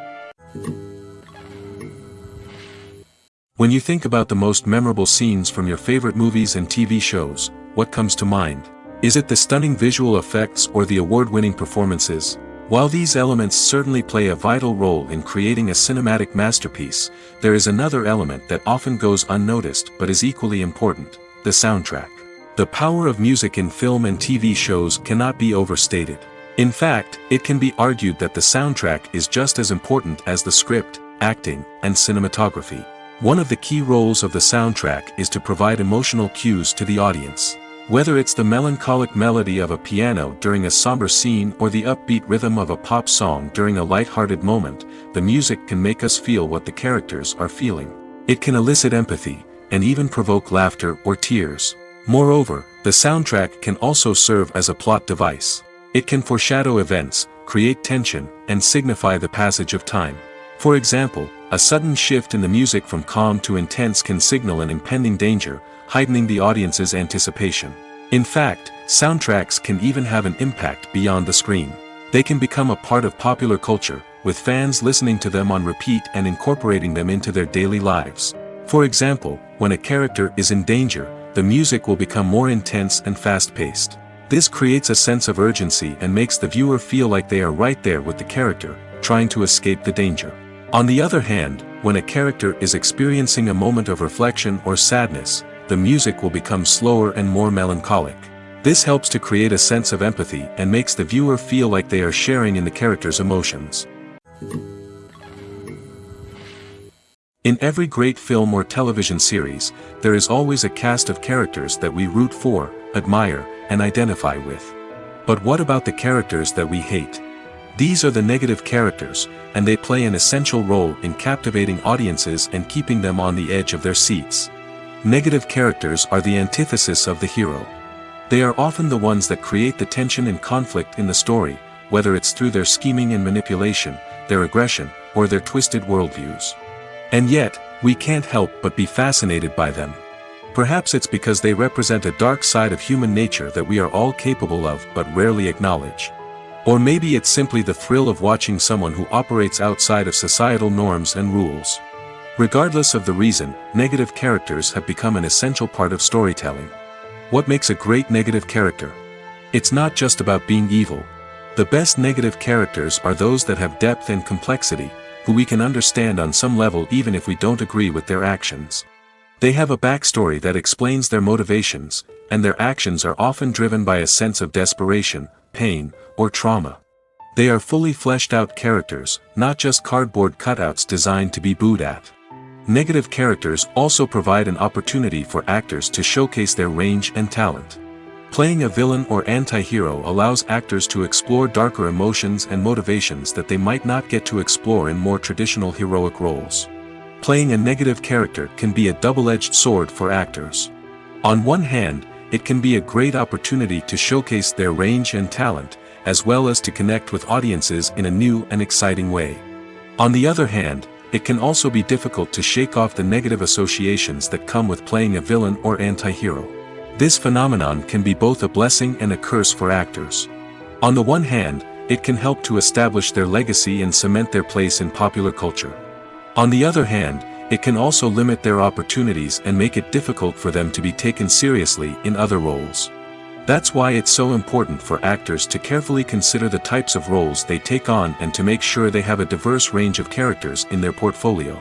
When you think about the most memorable scenes from your favorite movies and TV shows, what comes to mind? Is it the stunning visual effects or the award-winning performances? While these elements certainly play a vital role in creating a cinematic masterpiece, there is another element that often goes unnoticed but is equally important: the soundtrack. The power of music in film and TV shows cannot be overstated. In fact, it can be argued that the soundtrack is just as important as the script, acting, and cinematography. One of the key roles of the soundtrack is to provide emotional cues to the audience. Whether it's the melancholic melody of a piano during a somber scene or the upbeat rhythm of a pop song during a light-hearted moment, the music can make us feel what the characters are feeling. It can elicit empathy, and even provoke laughter or tears. Moreover, the soundtrack can also serve as a plot device. It can foreshadow events, create tension, and signify the passage of time. For example, a sudden shift in the music from calm to intense can signal an impending danger, heightening the audience's anticipation. In fact, soundtracks can even have an impact beyond the screen. They can become a part of popular culture, with fans listening to them on repeat and incorporating them into their daily lives. For example, when a character is in danger, the music will become more intense and fast-paced. This creates a sense of urgency and makes the viewer feel like they are right there with the character, trying to escape the danger. On the other hand, when a character is experiencing a moment of reflection or sadness, the music will become slower and more melancholic. This helps to create a sense of empathy and makes the viewer feel like they are sharing in the character's emotions. In every great film or television series, there is always a cast of characters that we root for, admire, and identify with. But what about the characters that we hate? These are the negative characters, and they play an essential role in captivating audiences and keeping them on the edge of their seats. Negative characters are the antithesis of the hero. They are often the ones that create the tension and conflict in the story, whether it's through their scheming and manipulation, their aggression, or their twisted worldviews. And yet, we can't help but be fascinated by them. Perhaps it's because they represent a dark side of human nature that we are all capable of but rarely acknowledge. Or maybe it's simply the thrill of watching someone who operates outside of societal norms and rules. Regardless of the reason, negative characters have become an essential part of storytelling. What makes a great negative character? It's not just about being evil. The best negative characters are those that have depth and complexity, who we can understand on some level even if we don't agree with their actions. They have a backstory that explains their motivations, and their actions are often driven by a sense of desperation, pain, or trauma. They are fully fleshed out characters, not just cardboard cutouts designed to be booed at. Negative characters also provide an opportunity for actors to showcase their range and talent. Playing a villain or anti-hero allows actors to explore darker emotions and motivations that they might not get to explore in more traditional heroic roles. Playing a negative character can be a double-edged sword for actors. On one hand, it can be a great opportunity to showcase their range and talent, as well as to connect with audiences in a new and exciting way. On the other hand, it can also be difficult to shake off the negative associations that come with playing a villain or anti-hero. This phenomenon can be both a blessing and a curse for actors. On the one hand, it can help to establish their legacy and cement their place in popular culture. On the other hand, it can also limit their opportunities and make it difficult for them to be taken seriously in other roles. That's why it's so important for actors to carefully consider the types of roles they take on and to make sure they have a diverse range of characters in their portfolio.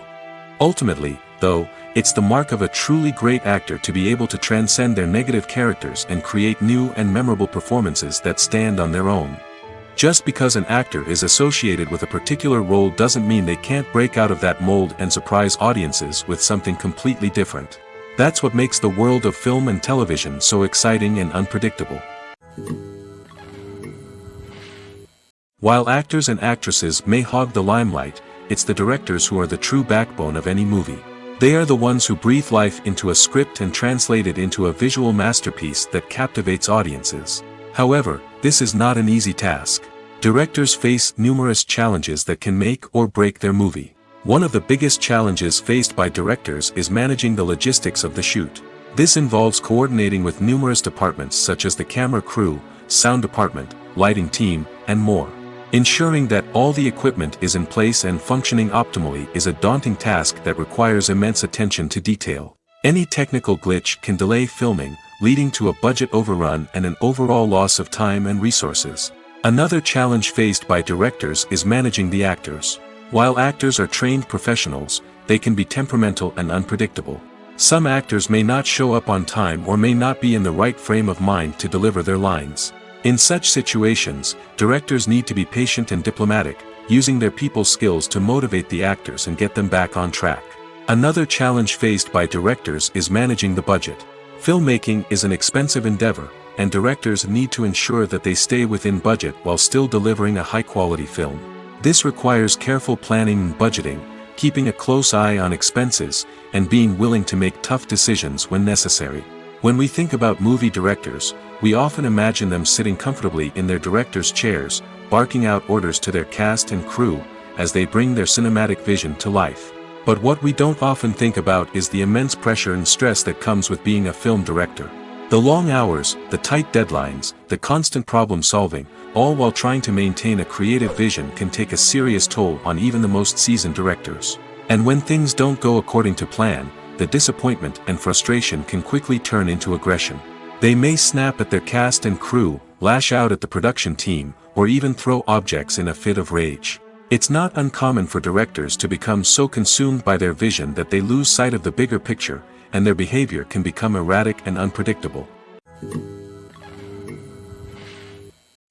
Ultimately, though, it's the mark of a truly great actor to be able to transcend their negative characters and create new and memorable performances that stand on their own. Just because an actor is associated with a particular role doesn't mean they can't break out of that mold and surprise audiences with something completely different. That's what makes the world of film and television so exciting and unpredictable. While actors and actresses may hog the limelight, it's the directors who are the true backbone of any movie. They are the ones who breathe life into a script and translate it into a visual masterpiece that captivates audiences. However, this is not an easy task. Directors face numerous challenges that can make or break their movie. One of the biggest challenges faced by directors is managing the logistics of the shoot. This involves coordinating with numerous departments such as the camera crew, sound department, lighting team, and more. Ensuring that all the equipment is in place and functioning optimally is a daunting task that requires immense attention to detail. Any technical glitch can delay filming, leading to a budget overrun and an overall loss of time and resources. Another challenge faced by directors is managing the actors. While actors are trained professionals, they can be temperamental and unpredictable. Some actors may not show up on time or may not be in the right frame of mind to deliver their lines. In such situations, directors need to be patient and diplomatic, using their people skills to motivate the actors and get them back on track. Another challenge faced by directors is managing the budget. Filmmaking is an expensive endeavor, and directors need to ensure that they stay within budget while still delivering a high-quality film. This requires careful planning and budgeting, keeping a close eye on expenses, and being willing to make tough decisions when necessary. When we think about movie directors, we often imagine them sitting comfortably in their director's chairs, barking out orders to their cast and crew, as they bring their cinematic vision to life. But what we don't often think about is the immense pressure and stress that comes with being a film director. The long hours, the tight deadlines, the constant problem solving, all while trying to maintain a creative vision can take a serious toll on even the most seasoned directors. And when things don't go according to plan, the disappointment and frustration can quickly turn into aggression. They may snap at their cast and crew, lash out at the production team, or even throw objects in a fit of rage. It's not uncommon for directors to become so consumed by their vision that they lose sight of the bigger picture, and their behavior can become erratic and unpredictable.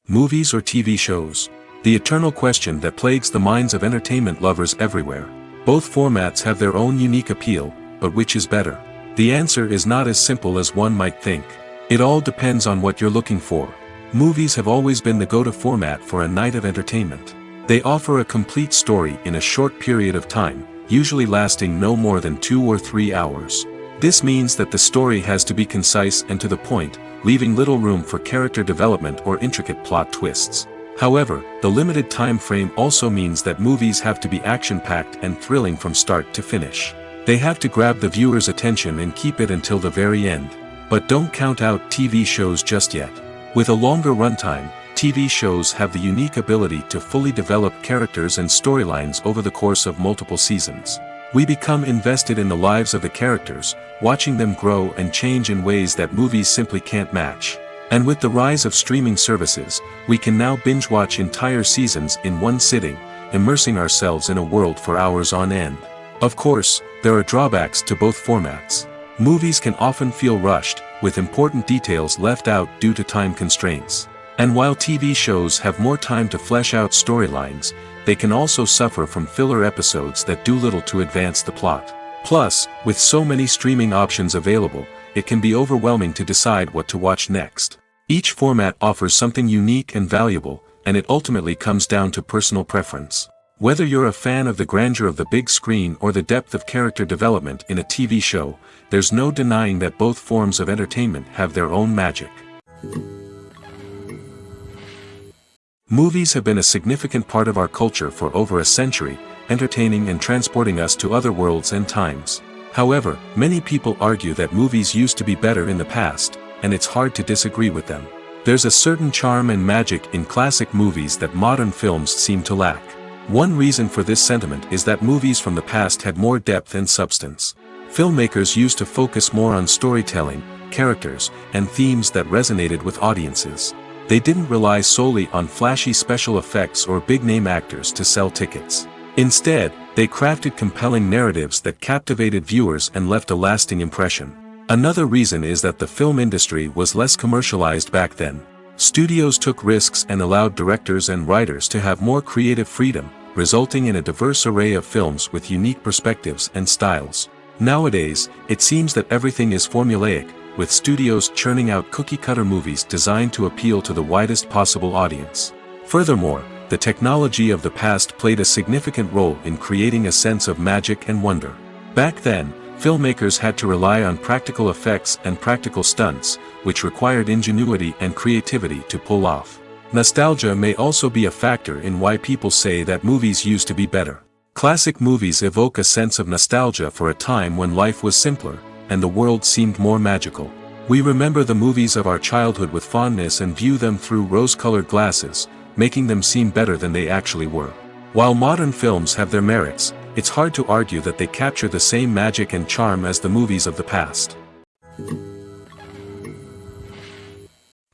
Movies or TV shows? The eternal question that plagues the minds of entertainment lovers everywhere. Both formats have their own unique appeal, but which is better? The answer is not as simple as one might think. It all depends on what you're looking for. Movies have always been the go-to format for a night of entertainment. They offer a complete story in a short period of time, usually lasting no more than 2 or 3 hours. This means that the story has to be concise and to the point, leaving little room for character development or intricate plot twists. However, the limited time frame also means that movies have to be action-packed and thrilling from start to finish. They have to grab the viewer's attention and keep it until the very end. But don't count out TV shows just yet. With a longer runtime, TV shows have the unique ability to fully develop characters and storylines over the course of multiple seasons. We become invested in the lives of the characters, watching them grow and change in ways that movies simply can't match. And with the rise of streaming services, we can now binge-watch entire seasons in one sitting, immersing ourselves in a world for hours on end. Of course, there are drawbacks to both formats. Movies can often feel rushed, with important details left out due to time constraints. And while TV shows have more time to flesh out storylines, they can also suffer from filler episodes that do little to advance the plot. Plus, with so many streaming options available, it can be overwhelming to decide what to watch next. Each format offers something unique and valuable, and it ultimately comes down to personal preference. Whether you're a fan of the grandeur of the big screen or the depth of character development in a TV show, there's no denying that both forms of entertainment have their own magic. Movies have been a significant part of our culture for over a century, entertaining and transporting us to other worlds and times. However, many people argue that movies used to be better in the past, and it's hard to disagree with them. There's a certain charm and magic in classic movies that modern films seem to lack. One reason for this sentiment is that movies from the past had more depth and substance. Filmmakers used to focus more on storytelling, characters, and themes that resonated with audiences. They didn't rely solely on flashy special effects or big-name actors to sell tickets. Instead, they crafted compelling narratives that captivated viewers and left a lasting impression. Another reason is that the film industry was less commercialized back then. Studios took risks and allowed directors and writers to have more creative freedom, resulting in a diverse array of films with unique perspectives and styles. Nowadays, it seems that everything is formulaic, with studios churning out cookie-cutter movies designed to appeal to the widest possible audience. Furthermore, the technology of the past played a significant role in creating a sense of magic and wonder. Back then, filmmakers had to rely on practical effects and practical stunts, which required ingenuity and creativity to pull off. Nostalgia may also be a factor in why people say that movies used to be better. Classic movies evoke a sense of nostalgia for a time when life was simpler, and the world seemed more magical. We remember the movies of our childhood with fondness and view them through rose-colored glasses, making them seem better than they actually were. While modern films have their merits, it's hard to argue that they capture the same magic and charm as the movies of the past.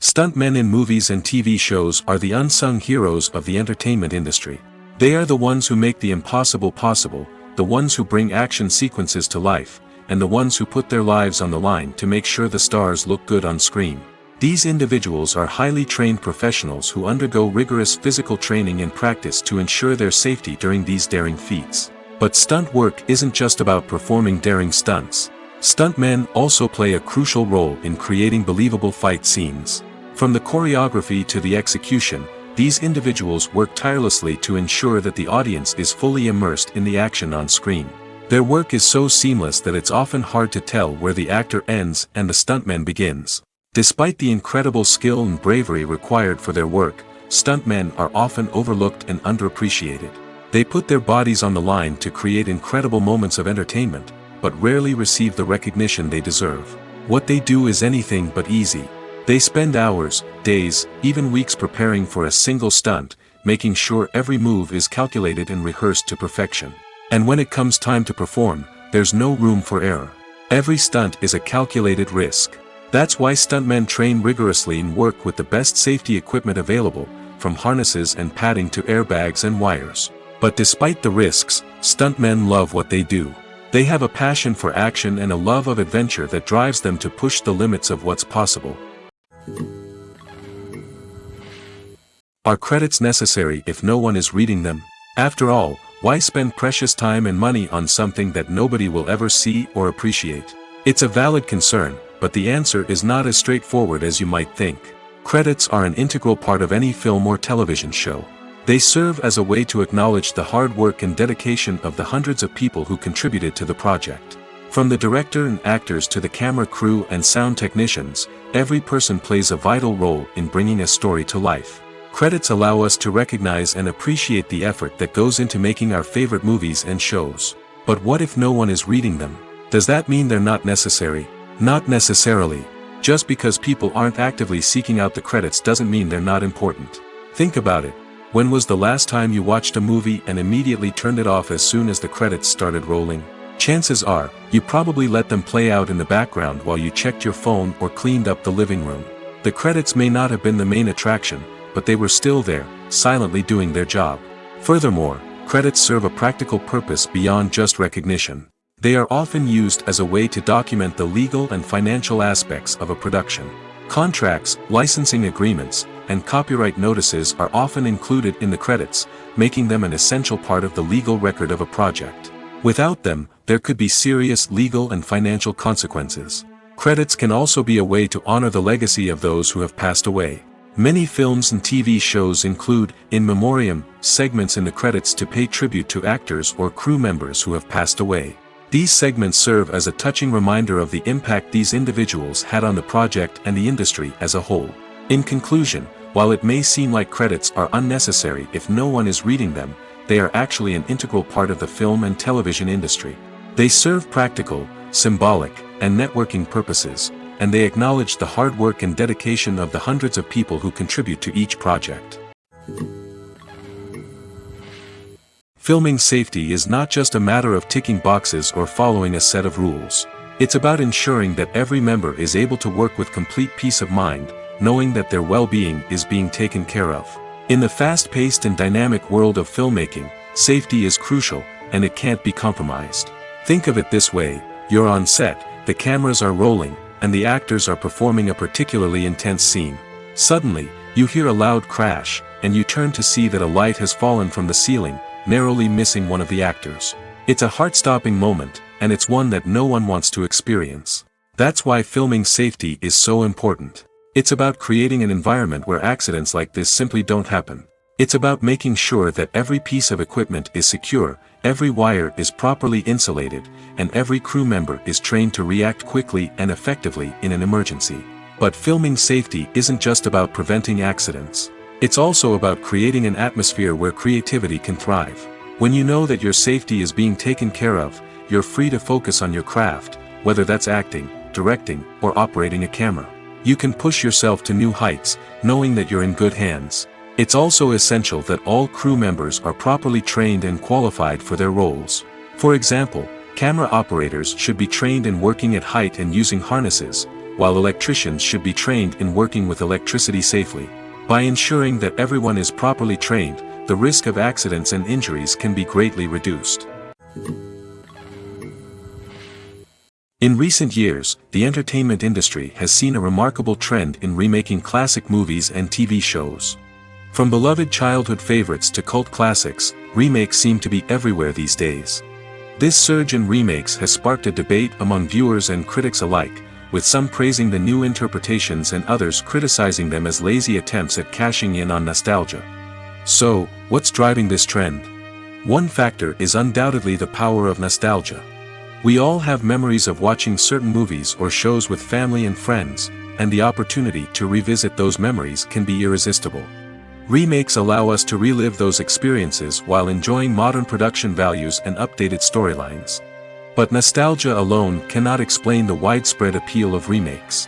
Stuntmen in movies and TV shows are the unsung heroes of the entertainment industry. They are the ones who make the impossible possible, the ones who bring action sequences to life, and the ones who put their lives on the line to make sure the stars look good on screen. These individuals are highly trained professionals who undergo rigorous physical training and practice to ensure their safety during these daring feats. But stunt work isn't just about performing daring stunts. Stuntmen also play a crucial role in creating believable fight scenes. From the choreography to the execution, these individuals work tirelessly to ensure that the audience is fully immersed in the action on screen. Their work is so seamless that it's often hard to tell where the actor ends and the stuntman begins. Despite the incredible skill and bravery required for their work, stuntmen are often overlooked and underappreciated. They put their bodies on the line to create incredible moments of entertainment, but rarely receive the recognition they deserve. What they do is anything but easy. They spend hours, days, even weeks preparing for a single stunt, making sure every move is calculated and rehearsed to perfection. And when it comes time to perform, there's no room for error. Every stunt is a calculated risk. That's why stuntmen train rigorously and work with the best safety equipment available, from harnesses and padding to airbags and wires. But despite the risks, stuntmen love what they do. They have a passion for action and a love of adventure that drives them to push the limits of what's possible. Are credits necessary if no one is reading them? After all, why spend precious time and money on something that nobody will ever see or appreciate? It's a valid concern, but the answer is not as straightforward as you might think. Credits are an integral part of any film or television show. They serve as a way to acknowledge the hard work and dedication of the hundreds of people who contributed to the project. From the director and actors to the camera crew and sound technicians, every person plays a vital role in bringing a story to life. Credits allow us to recognize and appreciate the effort that goes into making our favorite movies and shows. But what if no one is reading them? Does that mean they're not necessary? Not necessarily. Just because people aren't actively seeking out the credits doesn't mean they're not important. Think about it. When was the last time you watched a movie and immediately turned it off as soon as the credits started rolling? Chances are, you probably let them play out in the background while you checked your phone or cleaned up the living room. The credits may not have been the main attraction, but they were still there, silently doing their job. Furthermore, credits serve a practical purpose beyond just recognition. They are often used as a way to document the legal and financial aspects of a production. Contracts, licensing agreements, and copyright notices are often included in the credits, making them an essential part of the legal record of a project. Without them, there could be serious legal and financial consequences. Credits can also be a way to honor the legacy of those who have passed away. Many films and TV shows include in memoriam segments in the credits to pay tribute to actors or crew members who have passed away. These segments serve as a touching reminder of the impact these individuals had on the project and the industry as a whole. In conclusion, while it may seem like credits are unnecessary if no one is reading them, they are actually an integral part of the film and television industry. They serve practical, symbolic, and networking purposes, and they acknowledge the hard work and dedication of the hundreds of people who contribute to each project. Filming safety is not just a matter of ticking boxes or following a set of rules. It's about ensuring that every member is able to work with complete peace of mind, knowing that their well-being is being taken care of. In the fast-paced and dynamic world of filmmaking, safety is crucial, and it can't be compromised. Think of it this way: you're on set, the cameras are rolling, and the actors are performing a particularly intense scene. Suddenly, you hear a loud crash, and you turn to see that a light has fallen from the ceiling, narrowly missing one of the actors. It's a heart-stopping moment, and it's one that no one wants to experience. That's why filming safety is so important. It's about creating an environment where accidents like this simply don't happen. It's about making sure that every piece of equipment is secure, every wire is properly insulated, and every crew member is trained to react quickly and effectively in an emergency. But filming safety isn't just about preventing accidents. It's also about creating an atmosphere where creativity can thrive. When you know that your safety is being taken care of, you're free to focus on your craft, whether that's acting, directing, or operating a camera. You can push yourself to new heights, knowing that you're in good hands. It's also essential that all crew members are properly trained and qualified for their roles. For example, camera operators should be trained in working at height and using harnesses, while electricians should be trained in working with electricity safely. By ensuring that everyone is properly trained, the risk of accidents and injuries can be greatly reduced. In recent years, the entertainment industry has seen a remarkable trend in remaking classic movies and TV shows. From beloved childhood favorites to cult classics, remakes seem to be everywhere these days. This surge in remakes has sparked a debate among viewers and critics alike, with some praising the new interpretations and others criticizing them as lazy attempts at cashing in on nostalgia. So, what's driving this trend? One factor is undoubtedly the power of nostalgia. We all have memories of watching certain movies or shows with family and friends, and the opportunity to revisit those memories can be irresistible. Remakes allow us to relive those experiences while enjoying modern production values and updated storylines. But nostalgia alone cannot explain the widespread appeal of remakes.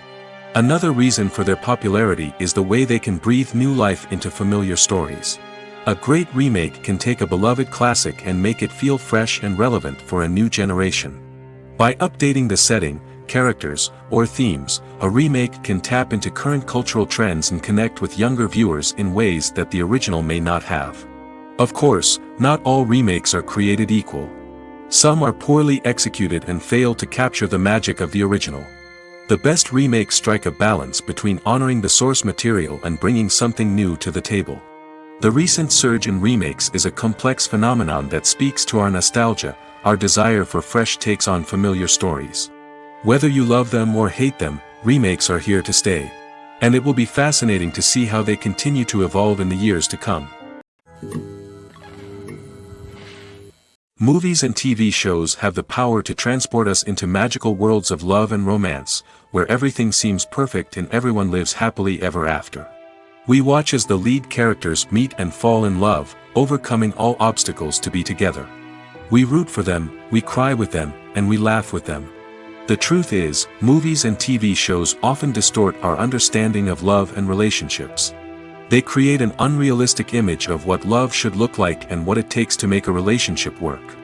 Another reason for their popularity is the way they can breathe new life into familiar stories. A great remake can take a beloved classic and make it feel fresh and relevant for a new generation. By updating the setting, characters, or themes, a remake can tap into current cultural trends and connect with younger viewers in ways that the original may not have. Of course, not all remakes are created equal. Some are poorly executed and fail to capture the magic of the original. The best remakes strike a balance between honoring the source material and bringing something new to the table. The recent surge in remakes is a complex phenomenon that speaks to our nostalgia, our desire for fresh takes on familiar stories. Whether you love them or hate them, remakes are here to stay. And it will be fascinating to see how they continue to evolve in the years to come. Movies and TV shows have the power to transport us into magical worlds of love and romance, where everything seems perfect and everyone lives happily ever after. We watch as the lead characters meet and fall in love, overcoming all obstacles to be together. We root for them, we cry with them, and we laugh with them. The truth is, movies and TV shows often distort our understanding of love and relationships. They create an unrealistic image of what love should look like and what it takes to make a relationship work.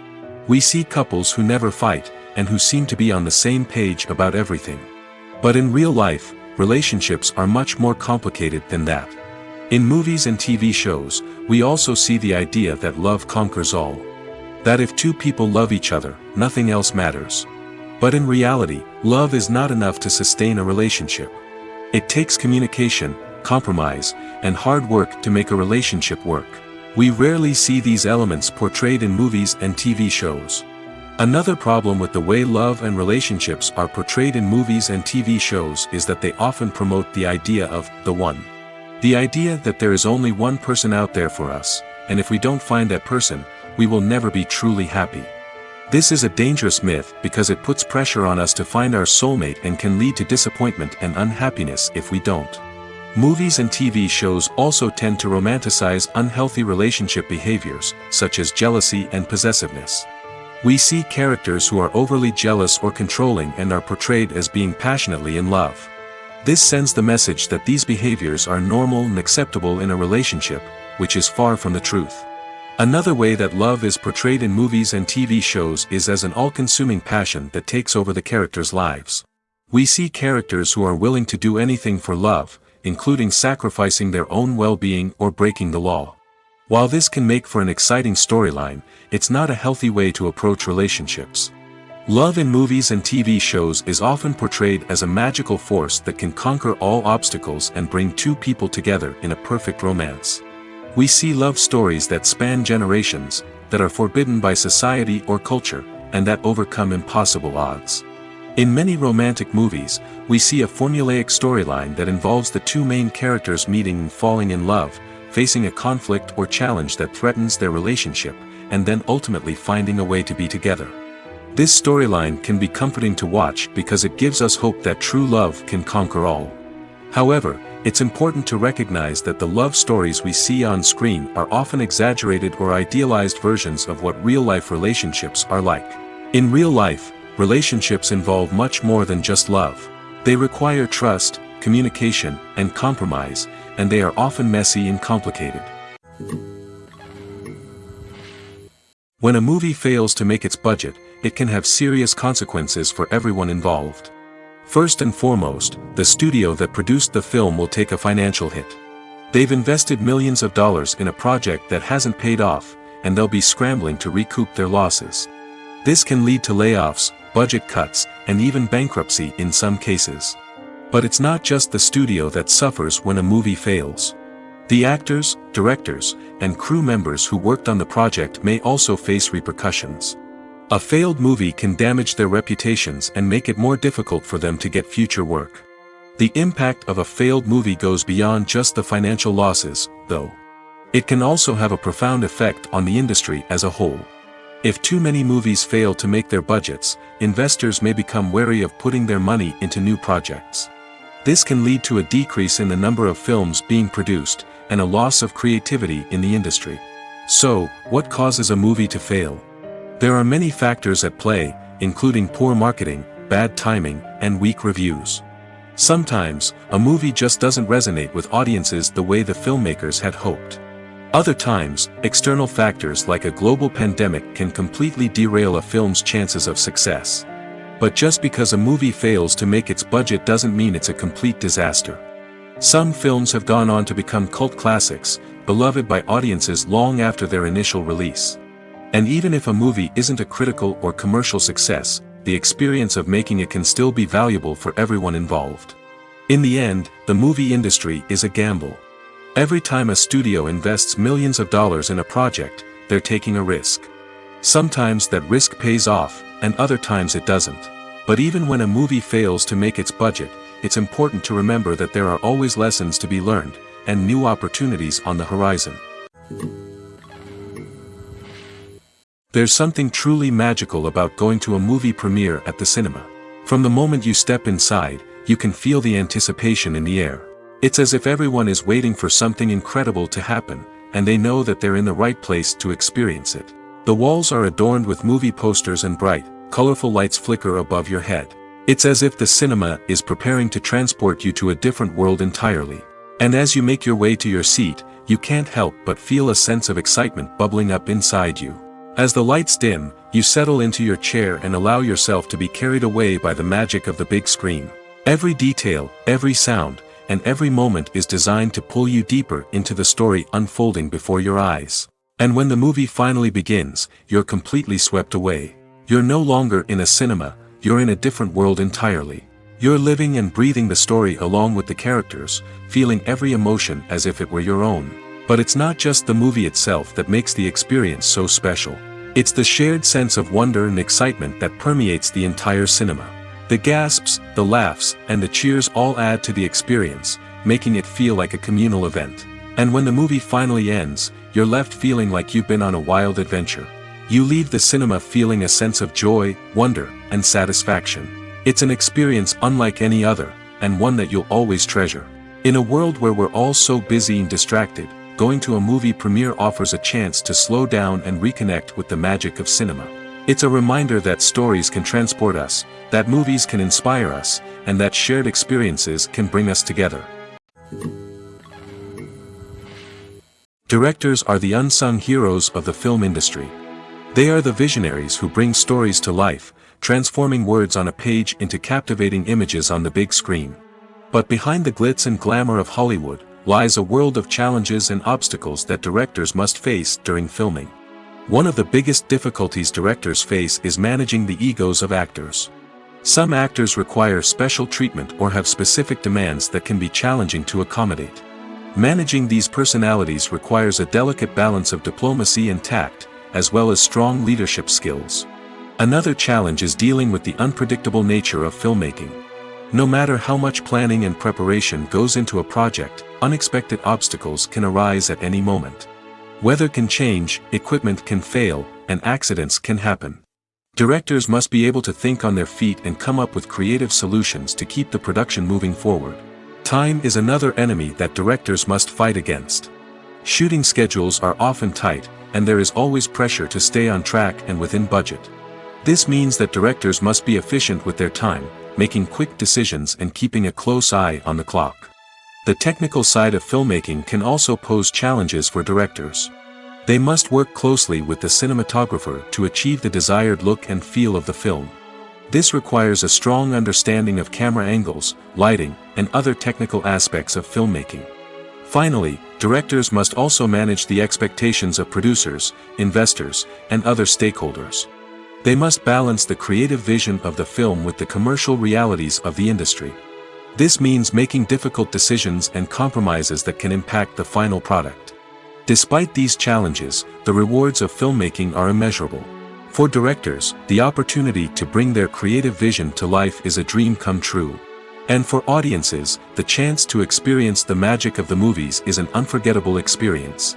We see couples who never fight, and who seem to be on the same page about everything. But in real life, relationships are much more complicated than that. In movies and TV shows, we also see the idea that love conquers all. That if two people love each other, nothing else matters. But in reality, love is not enough to sustain a relationship. It takes communication, compromise, and hard work to make a relationship work. We rarely see these elements portrayed in movies and TV shows. Another problem with the way love and relationships are portrayed in movies and TV shows is that they often promote the idea of the one. The idea that there is only one person out there for us, and if we don't find that person, we will never be truly happy. This is a dangerous myth because it puts pressure on us to find our soulmate and can lead to disappointment and unhappiness if we don't. Movies and TV shows also tend to romanticize unhealthy relationship behaviors, such as jealousy and possessiveness. We see characters who are overly jealous or controlling and are portrayed as being passionately in love. This sends the message that these behaviors are normal and acceptable in a relationship, which is far from the truth. Another way that love is portrayed in movies and TV shows is as an all-consuming passion that takes over the characters' lives. We see characters who are willing to do anything for love, including sacrificing their own well-being or breaking the law. While this can make for an exciting storyline, it's not a healthy way to approach relationships. Love in movies and TV shows is often portrayed as a magical force that can conquer all obstacles and bring two people together in a perfect romance. We see love stories that span generations, that are forbidden by society or culture, and that overcome impossible odds. In many romantic movies, we see a formulaic storyline that involves the two main characters meeting and falling in love, facing a conflict or challenge that threatens their relationship, and then ultimately finding a way to be together. This storyline can be comforting to watch because it gives us hope that true love can conquer all. However, it's important to recognize that the love stories we see on screen are often exaggerated or idealized versions of what real-life relationships are like. In real life, relationships involve much more than just love. They require trust, communication, and compromise, and they are often messy and complicated. When a movie fails to make its budget, it can have serious consequences for everyone involved. First and foremost, the studio that produced the film will take a financial hit. They've invested millions of dollars in a project that hasn't paid off, and they'll be scrambling to recoup their losses. This can lead to layoffs, budget cuts, and even bankruptcy in some cases. But it's not just the studio that suffers when a movie fails. The actors, directors, and crew members who worked on the project may also face repercussions. A failed movie can damage their reputations and make it more difficult for them to get future work. The impact of a failed movie goes beyond just the financial losses, though. It can also have a profound effect on the industry as a whole. If too many movies fail to make their budgets, investors may become wary of putting their money into new projects. This can lead to a decrease in the number of films being produced, and a loss of creativity in the industry. So, what causes a movie to fail? There are many factors at play, including poor marketing, bad timing, and weak reviews. Sometimes, a movie just doesn't resonate with audiences the way the filmmakers had hoped. Other times, external factors like a global pandemic can completely derail a film's chances of success. But just because a movie fails to make its budget doesn't mean it's a complete disaster. Some films have gone on to become cult classics, beloved by audiences long after their initial release. And even if a movie isn't a critical or commercial success, the experience of making it can still be valuable for everyone involved. In the end, the movie industry is a gamble. Every time a studio invests millions of dollars in a project, they're taking a risk. Sometimes that risk pays off, and other times it doesn't. But even when a movie fails to make its budget, it's important to remember that there are always lessons to be learned, and new opportunities on the horizon. There's something truly magical about going to a movie premiere at the cinema. From the moment you step inside, you can feel the anticipation in the air. It's as if everyone is waiting for something incredible to happen, and they know that they're in the right place to experience it. The walls are adorned with movie posters and bright, colorful lights flicker above your head. It's as if the cinema is preparing to transport you to a different world entirely. And as you make your way to your seat, you can't help but feel a sense of excitement bubbling up inside you. As the lights dim, you settle into your chair and allow yourself to be carried away by the magic of the big screen. Every detail, every sound, and every moment is designed to pull you deeper into the story unfolding before your eyes. And when the movie finally begins, you're completely swept away. You're no longer in a cinema, you're in a different world entirely. You're living and breathing the story along with the characters, feeling every emotion as if it were your own. But it's not just the movie itself that makes the experience so special. It's the shared sense of wonder and excitement that permeates the entire cinema. The gasps, the laughs, and the cheers all add to the experience, making it feel like a communal event. And when the movie finally ends, you're left feeling like you've been on a wild adventure. You leave the cinema feeling a sense of joy, wonder, and satisfaction. It's an experience unlike any other, and one that you'll always treasure. In a world where we're all so busy and distracted, going to a movie premiere offers a chance to slow down and reconnect with the magic of cinema. It's a reminder that stories can transport us, that movies can inspire us, and that shared experiences can bring us together. Directors are the unsung heroes of the film industry. They are the visionaries who bring stories to life, transforming words on a page into captivating images on the big screen. But behind the glitz and glamour of Hollywood, lies a world of challenges and obstacles that directors must face during filming. One of the biggest difficulties directors face is managing the egos of actors. Some actors require special treatment or have specific demands that can be challenging to accommodate. Managing these personalities requires a delicate balance of diplomacy and tact, as well as strong leadership skills. Another challenge is dealing with the unpredictable nature of filmmaking. No matter how much planning and preparation goes into a project, unexpected obstacles can arise at any moment. Weather can change, equipment can fail, and accidents can happen. Directors must be able to think on their feet and come up with creative solutions to keep the production moving forward. Time is another enemy that directors must fight against. Shooting schedules are often tight, and there is always pressure to stay on track and within budget. This means that directors must be efficient with their time, making quick decisions and keeping a close eye on the clock. The technical side of filmmaking can also pose challenges for directors. They must work closely with the cinematographer to achieve the desired look and feel of the film. This requires a strong understanding of camera angles, lighting, and other technical aspects of filmmaking. Finally, directors must also manage the expectations of producers, investors, and other stakeholders. They must balance the creative vision of the film with the commercial realities of the industry. This means making difficult decisions and compromises that can impact the final product. Despite these challenges, the rewards of filmmaking are immeasurable. For directors, the opportunity to bring their creative vision to life is a dream come true. And for audiences, the chance to experience the magic of the movies is an unforgettable experience.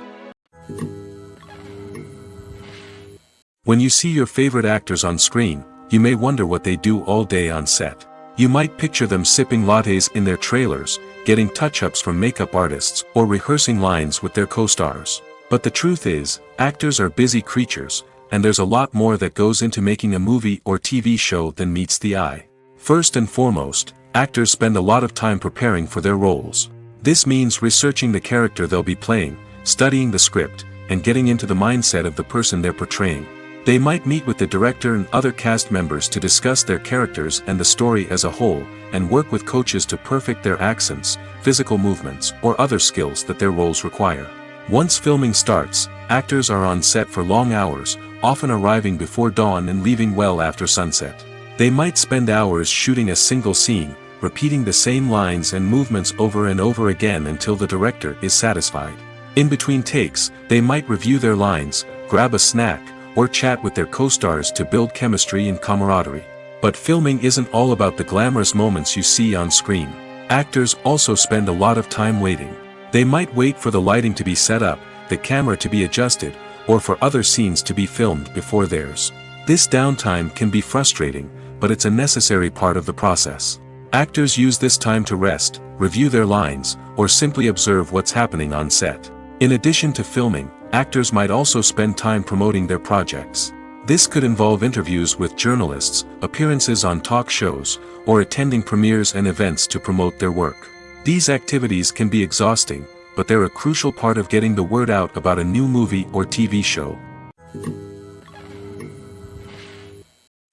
When you see your favorite actors on screen, you may wonder what they do all day on set. You might picture them sipping lattes in their trailers, getting touch-ups from makeup artists, or rehearsing lines with their co-stars. But the truth is, actors are busy creatures, and there's a lot more that goes into making a movie or TV show than meets the eye. First and foremost, actors spend a lot of time preparing for their roles. This means researching the character they'll be playing, studying the script, and getting into the mindset of the person they're portraying. They might meet with the director and other cast members to discuss their characters and the story as a whole, and work with coaches to perfect their accents, physical movements, or other skills that their roles require. Once filming starts, actors are on set for long hours, often arriving before dawn and leaving well after sunset. They might spend hours shooting a single scene, repeating the same lines and movements over and over again until the director is satisfied. In between takes, they might review their lines, grab a snack, or chat with their co-stars to build chemistry and camaraderie. But filming isn't all about the glamorous moments you see on screen. Actors also spend a lot of time waiting. They might wait for the lighting to be set up, the camera to be adjusted, or for other scenes to be filmed before theirs. This downtime can be frustrating, but it's a necessary part of the process. Actors use this time to rest, review their lines, or simply observe what's happening on set. In addition to filming, actors might also spend time promoting their projects. This could involve interviews with journalists, appearances on talk shows, or attending premieres and events to promote their work. These activities can be exhausting, but they're a crucial part of getting the word out about a new movie or TV show.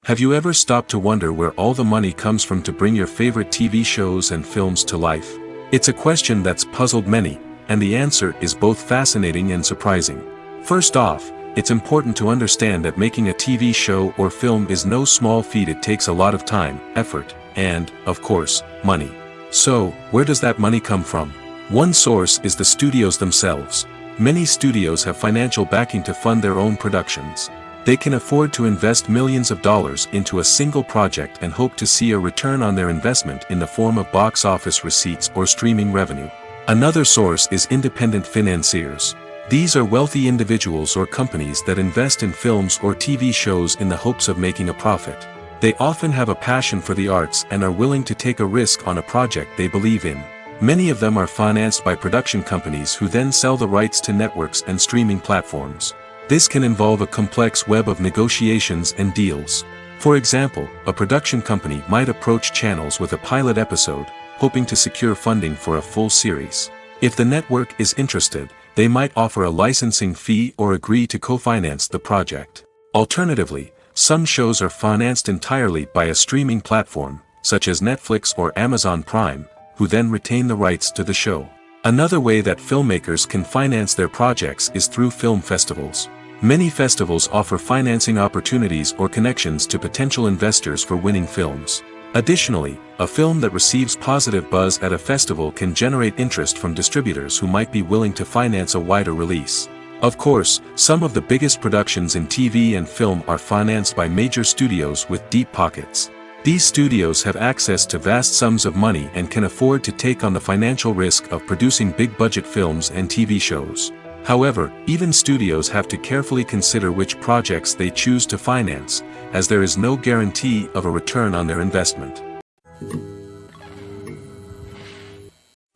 Have you ever stopped to wonder where all the money comes from to bring your favorite TV shows and films to life? It's a question that's puzzled many, and the answer is both fascinating and surprising. First off, it's important to understand that making a TV show or film is no small feat. It takes a lot of time, effort, and, of course, money. So, where does that money come from? One source is the studios themselves. Many studios have financial backing to fund their own productions. They can afford to invest millions of dollars into a single project and hope to see a return on their investment in the form of box office receipts or streaming revenue. Another source is independent financiers. These are wealthy individuals or companies that invest in films or TV shows in the hopes of making a profit. They often have a passion for the arts and are willing to take a risk on a project they believe in. Many of them are financed by production companies who then sell the rights to networks and streaming platforms. This can involve a complex web of negotiations and deals. For example, a production company might approach channels with a pilot episode, hoping to secure funding for a full series. If the network is interested, they might offer a licensing fee or agree to co-finance the project. Alternatively, some shows are financed entirely by a streaming platform, such as Netflix or Amazon Prime, who then retain the rights to the show. Another way that filmmakers can finance their projects is through film festivals. Many festivals offer financing opportunities or connections to potential investors for winning films. Additionally, a film that receives positive buzz at a festival can generate interest from distributors who might be willing to finance a wider release. Of course, some of the biggest productions in TV and film are financed by major studios with deep pockets. These studios have access to vast sums of money and can afford to take on the financial risk of producing big-budget films and TV shows. However, even studios have to carefully consider which projects they choose to finance, as there is no guarantee of a return on their investment.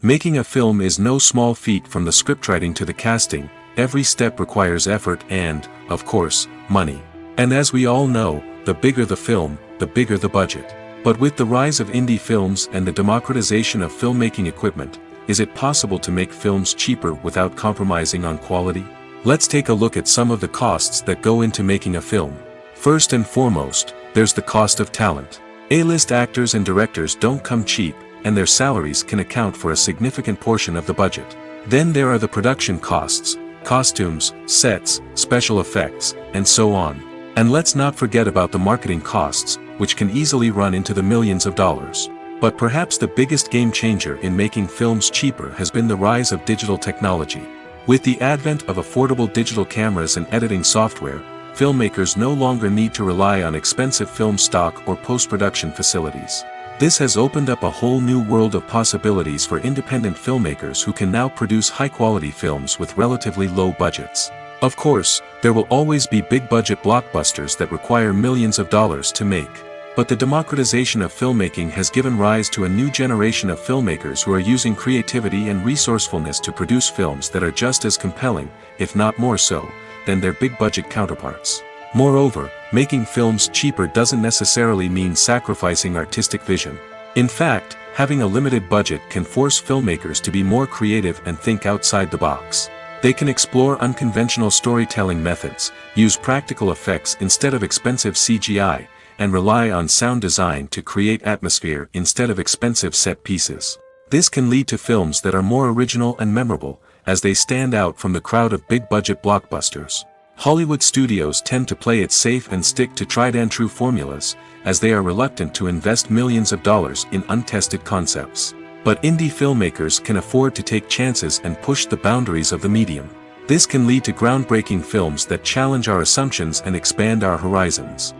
Making a film is no small feat. From the scriptwriting to the casting, every step requires effort and, of course, money. And as we all know, the bigger the film, the bigger the budget. But with the rise of indie films and the democratization of filmmaking equipment, is it possible to make films cheaper without compromising on quality? Let's take a look at some of the costs that go into making a film. First and foremost, there's the cost of talent. A-list actors and directors don't come cheap, and their salaries can account for a significant portion of the budget. Then there are the production costs, costumes, sets, special effects, and so on. And let's not forget about the marketing costs, which can easily run into the millions of dollars. But perhaps the biggest game changer in making films cheaper has been the rise of digital technology. With the advent of affordable digital cameras and editing software, filmmakers no longer need to rely on expensive film stock or post-production facilities. This has opened up a whole new world of possibilities for independent filmmakers who can now produce high-quality films with relatively low budgets. Of course, there will always be big-budget blockbusters that require millions of dollars to make. But the democratization of filmmaking has given rise to a new generation of filmmakers who are using creativity and resourcefulness to produce films that are just as compelling, if not more so, than their big-budget counterparts. Moreover, making films cheaper doesn't necessarily mean sacrificing artistic vision. In fact, having a limited budget can force filmmakers to be more creative and think outside the box. They can explore unconventional storytelling methods, use practical effects instead of expensive CGI, and rely on sound design to create atmosphere instead of expensive set pieces. This can lead to films that are more original and memorable, as they stand out from the crowd of big-budget blockbusters. Hollywood studios tend to play it safe and stick to tried-and-true formulas, as they are reluctant to invest millions of dollars in untested concepts. But indie filmmakers can afford to take chances and push the boundaries of the medium. This can lead to groundbreaking films that challenge our assumptions and expand our horizons.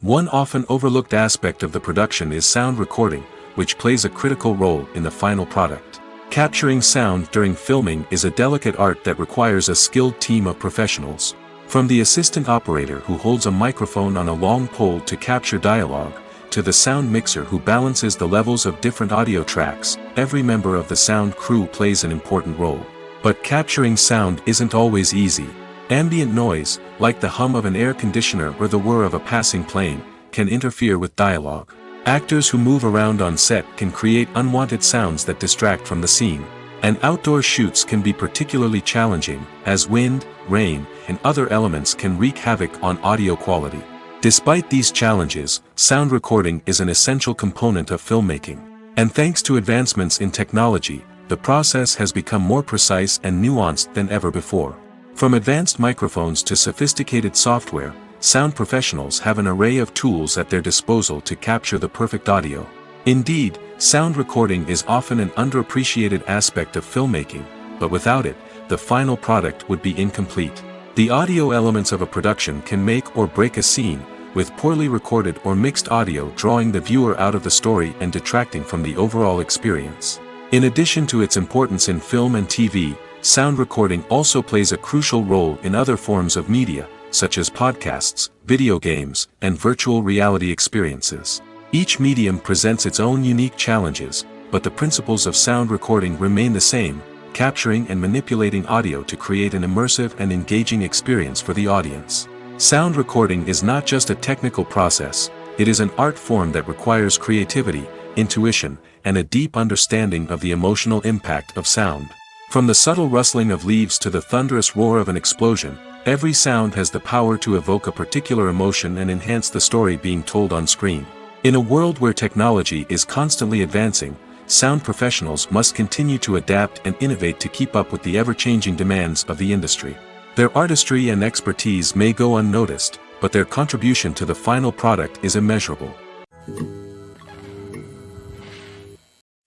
One often overlooked aspect of the production is sound recording, which plays a critical role in the final product. Capturing sound during filming is a delicate art that requires a skilled team of professionals. From the assistant operator who holds a microphone on a long pole to capture dialogue, to the sound mixer who balances the levels of different audio tracks, every member of the sound crew plays an important role. But capturing sound isn't always easy. Ambient noise, like the hum of an air conditioner or the whir of a passing plane, can interfere with dialogue. Actors who move around on set can create unwanted sounds that distract from the scene. And outdoor shoots can be particularly challenging, as wind, rain, and other elements can wreak havoc on audio quality. Despite these challenges, sound recording is an essential component of filmmaking. And thanks to advancements in technology, the process has become more precise and nuanced than ever before. From advanced microphones to sophisticated software, sound professionals have an array of tools at their disposal to capture the perfect audio. Indeed, sound recording is often an underappreciated aspect of filmmaking, but without it, the final product would be incomplete. The audio elements of a production can make or break a scene, with poorly recorded or mixed audio drawing the viewer out of the story and detracting from the overall experience. In addition to its importance in film and TV, sound recording also plays a crucial role in other forms of media, such as podcasts, video games, and virtual reality experiences. Each medium presents its own unique challenges, but the principles of sound recording remain the same, capturing and manipulating audio to create an immersive and engaging experience for the audience. Sound recording is not just a technical process, it is an art form that requires creativity, intuition, and a deep understanding of the emotional impact of sound. From the subtle rustling of leaves to the thunderous roar of an explosion, every sound has the power to evoke a particular emotion and enhance the story being told on screen. In a world where technology is constantly advancing, sound professionals must continue to adapt and innovate to keep up with the ever-changing demands of the industry. Their artistry and expertise may go unnoticed, but their contribution to the final product is immeasurable.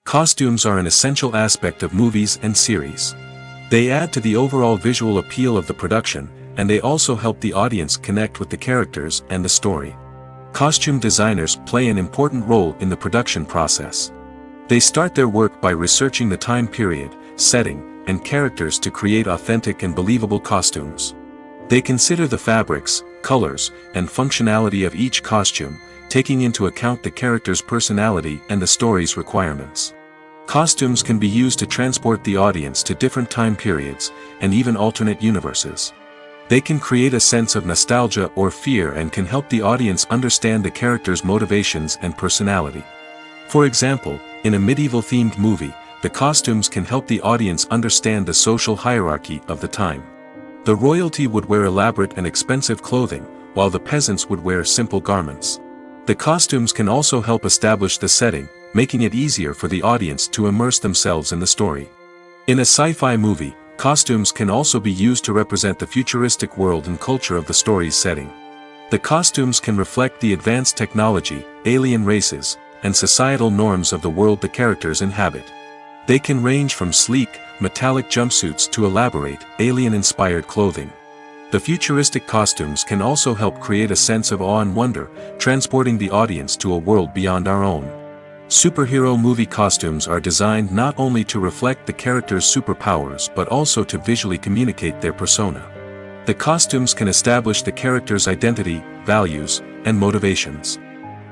Costumes are an essential aspect of movies and series. They add to the overall visual appeal of the production, and they also help the audience connect with the characters and the story. Costume designers play an important role in the production process. They start their work by researching the time period, setting, and characters to create authentic and believable costumes. They consider the fabrics, colors, and functionality of each costume, taking into account the character's personality and the story's requirements. Costumes can be used to transport the audience to different time periods, and even alternate universes. They can create a sense of nostalgia or fear and can help the audience understand the character's motivations and personality. For example, in a medieval-themed movie, the costumes can help the audience understand the social hierarchy of the time. The royalty would wear elaborate and expensive clothing, while the peasants would wear simple garments. The costumes can also help establish the setting, making it easier for the audience to immerse themselves in the story. In a sci-fi movie, costumes can also be used to represent the futuristic world and culture of the story's setting. The costumes can reflect the advanced technology, alien races, and societal norms of the world the characters inhabit. They can range from sleek, metallic jumpsuits to elaborate, alien-inspired clothing. The futuristic costumes can also help create a sense of awe and wonder, transporting the audience to a world beyond our own. Superhero movie costumes are designed not only to reflect the character's superpowers but also to visually communicate their persona. The costumes can establish the character's identity, values, and motivations.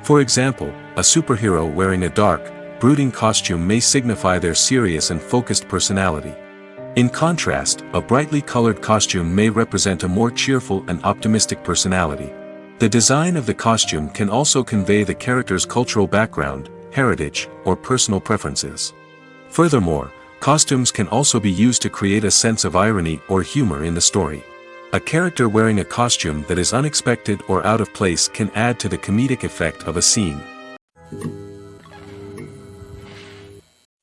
For example, a superhero wearing a dark, brooding costume may signify their serious and focused personality. In contrast, a brightly colored costume may represent a more cheerful and optimistic personality. The design of the costume can also convey the character's cultural background, heritage, or personal preferences. Furthermore, costumes can also be used to create a sense of irony or humor in the story. A character wearing a costume that is unexpected or out of place can add to the comedic effect of a scene.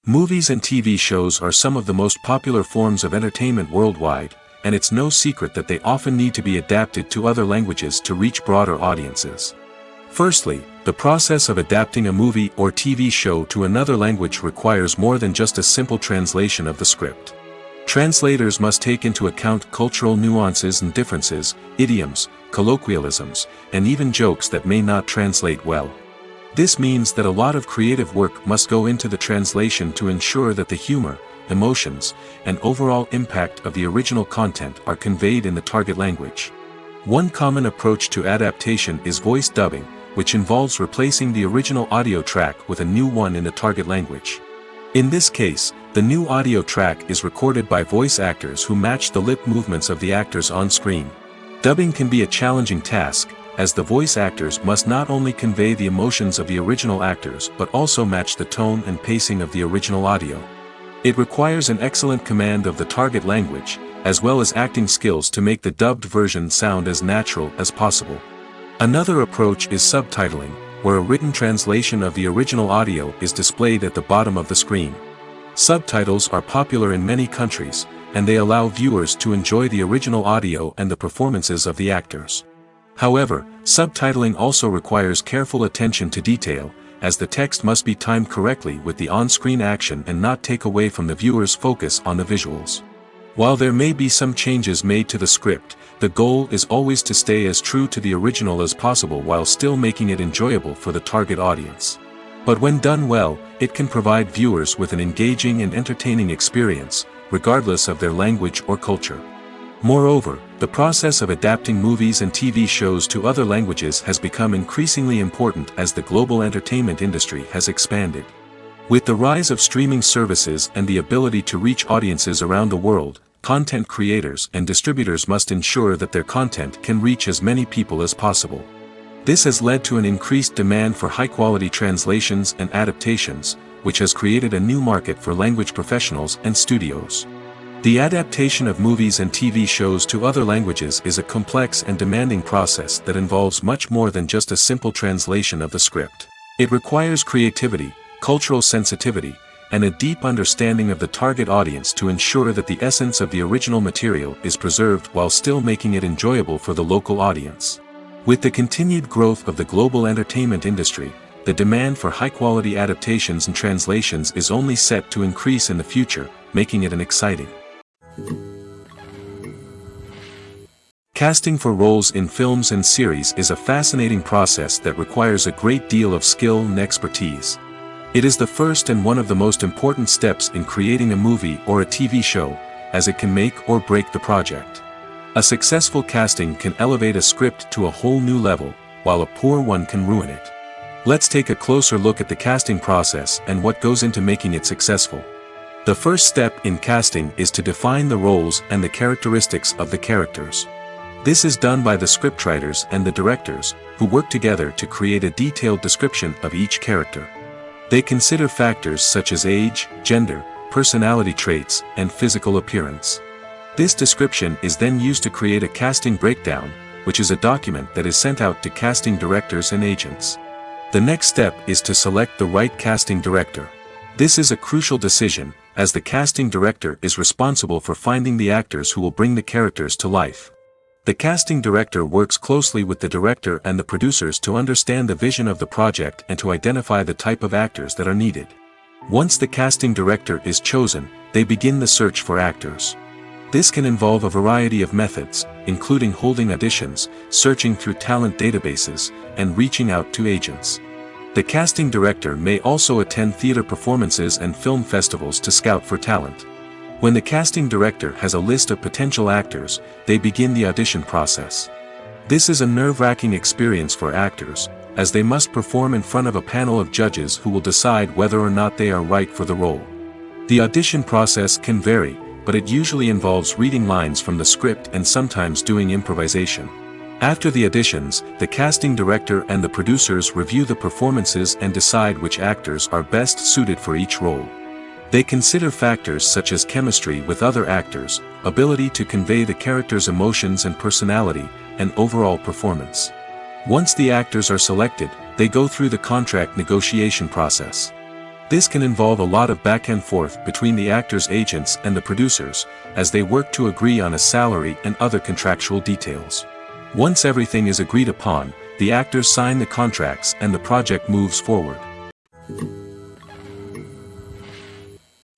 Movies and TV shows are some of the most popular forms of entertainment worldwide, and it's no secret that they often need to be adapted to other languages to reach broader audiences. Firstly, the process of adapting a movie or TV show to another language requires more than just a simple translation of the script. Translators must take into account cultural nuances and differences, idioms, colloquialisms, and even jokes that may not translate well. This means that a lot of creative work must go into the translation to ensure that the humor, emotions, and overall impact of the original content are conveyed in the target language. One common approach to adaptation is voice dubbing, which involves replacing the original audio track with a new one in the target language. In this case, the new audio track is recorded by voice actors who match the lip movements of the actors on screen. Dubbing can be a challenging task, as the voice actors must not only convey the emotions of the original actors but also match the tone and pacing of the original audio. It requires an excellent command of the target language, as well as acting skills to make the dubbed version sound as natural as possible. Another approach is subtitling, where a written translation of the original audio is displayed at the bottom of the screen. Subtitles are popular in many countries, and they allow viewers to enjoy the original audio and the performances of the actors. However, subtitling also requires careful attention to detail, as the text must be timed correctly with the on-screen action and not take away from the viewer's focus on the visuals. While there may be some changes made to the script, the goal is always to stay as true to the original as possible while still making it enjoyable for the target audience. But when done well, it can provide viewers with an engaging and entertaining experience, regardless of their language or culture. Moreover, the process of adapting movies and TV shows to other languages has become increasingly important as the global entertainment industry has expanded. With the rise of streaming services and the ability to reach audiences around the world, content creators and distributors must ensure that their content can reach as many people as possible. This has led to an increased demand for high-quality translations and adaptations, which has created a new market for language professionals and studios. The adaptation of movies and TV shows to other languages is a complex and demanding process that involves much more than just a simple translation of the script. It requires creativity, cultural sensitivity, and a deep understanding of the target audience to ensure that the essence of the original material is preserved while still making it enjoyable for the local audience. With the continued growth of the global entertainment industry, the demand for high-quality adaptations and translations is only set to increase in the future, making it an exciting. Casting for roles in films and series is a fascinating process that requires a great deal of skill and expertise. It is the first and one of the most important steps in creating a movie or a TV show, as it can make or break the project. A successful casting can elevate a script to a whole new level, while a poor one can ruin it. Let's take a closer look at the casting process and what goes into making it successful. The first step in casting is to define the roles and the characteristics of the characters. This is done by the scriptwriters and the directors, who work together to create a detailed description of each character. They consider factors such as age, gender, personality traits, and physical appearance. This description is then used to create a casting breakdown, which is a document that is sent out to casting directors and agents. The next step is to select the right casting director. This is a crucial decision, as the casting director is responsible for finding the actors who will bring the characters to life. The casting director works closely with the director and the producers to understand the vision of the project and to identify the type of actors that are needed. Once the casting director is chosen, they begin the search for actors. This can involve a variety of methods, including holding auditions, searching through talent databases, and reaching out to agents. The casting director may also attend theater performances and film festivals to scout for talent. When the casting director has a list of potential actors, they begin the audition process. This is a nerve-wracking experience for actors, as they must perform in front of a panel of judges who will decide whether or not they are right for the role. The audition process can vary, but it usually involves reading lines from the script and sometimes doing improvisation. After the auditions, the casting director and the producers review the performances and decide which actors are best suited for each role. They consider factors such as chemistry with other actors, ability to convey the character's emotions and personality, and overall performance. Once the actors are selected, they go through the contract negotiation process. This can involve a lot of back and forth between the actors' agents and the producers, as they work to agree on a salary and other contractual details. Once everything is agreed upon, the actors sign the contracts and the project moves forward.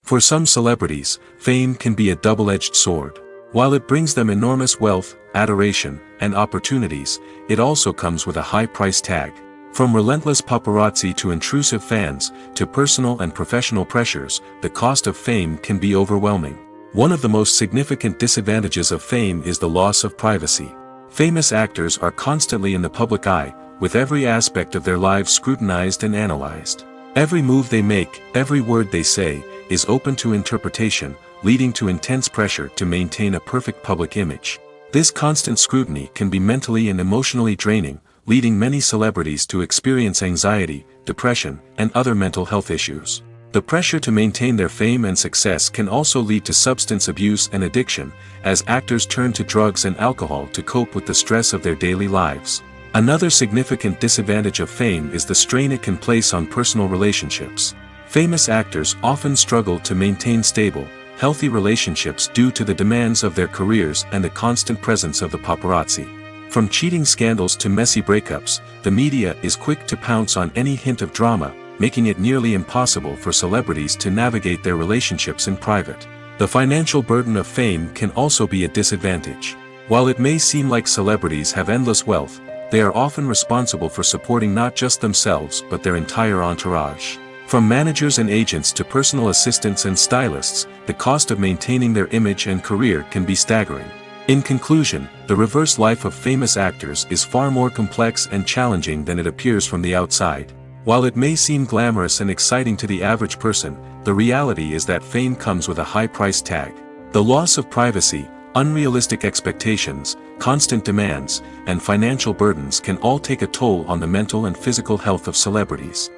For some celebrities, fame can be a double-edged sword. While it brings them enormous wealth, adoration, and opportunities, it also comes with a high price tag. From relentless paparazzi to intrusive fans, to personal and professional pressures, the cost of fame can be overwhelming. One of the most significant disadvantages of fame is the loss of privacy. Famous actors are constantly in the public eye, with every aspect of their lives scrutinized and analyzed. Every move they make, every word they say, is open to interpretation, leading to intense pressure to maintain a perfect public image. This constant scrutiny can be mentally and emotionally draining, leading many celebrities to experience anxiety, depression, and other mental health issues. The pressure to maintain their fame and success can also lead to substance abuse and addiction, as actors turn to drugs and alcohol to cope with the stress of their daily lives. Another significant disadvantage of fame is the strain it can place on personal relationships. Famous actors often struggle to maintain stable, healthy relationships due to the demands of their careers and the constant presence of the paparazzi. From cheating scandals to messy breakups, the media is quick to pounce on any hint of drama, making it nearly impossible for celebrities to navigate their relationships in private. The financial burden of fame can also be a disadvantage. While it may seem like celebrities have endless wealth, they are often responsible for supporting not just themselves but their entire entourage. From managers and agents to personal assistants and stylists, the cost of maintaining their image and career can be staggering. In conclusion, the reverse life of famous actors is far more complex and challenging than it appears from the outside. While it may seem glamorous and exciting to the average person, the reality is that fame comes with a high price tag. The loss of privacy, unrealistic expectations, constant demands, and financial burdens can all take a toll on the mental and physical health of celebrities.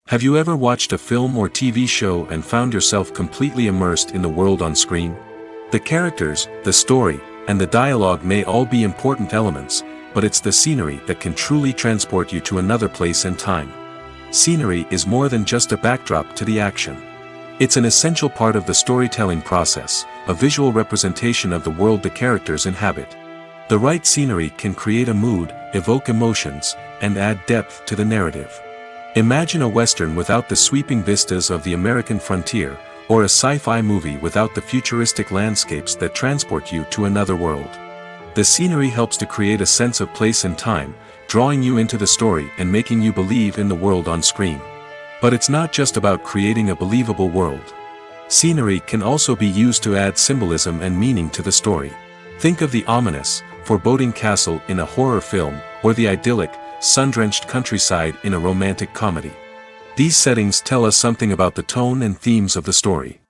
Have you ever watched a film or TV show and found yourself completely immersed in the world on screen? The characters, the story, and the dialogue may all be important elements, but it's the scenery that can truly transport you to another place and time. Scenery is more than just a backdrop to the action. It's an essential part of the storytelling process, a visual representation of the world the characters inhabit. The right scenery can create a mood, evoke emotions, and add depth to the narrative. Imagine a Western without the sweeping vistas of the American frontier, or a sci-fi movie without the futuristic landscapes that transport you to another world. The scenery helps to create a sense of place and time, drawing you into the story and making you believe in the world on screen. But it's not just about creating a believable world. Scenery can also be used to add symbolism and meaning to the story. Think of the ominous, foreboding castle in a horror film, or the idyllic, sun-drenched countryside in a romantic comedy. These settings tell us something about the tone and themes of the story.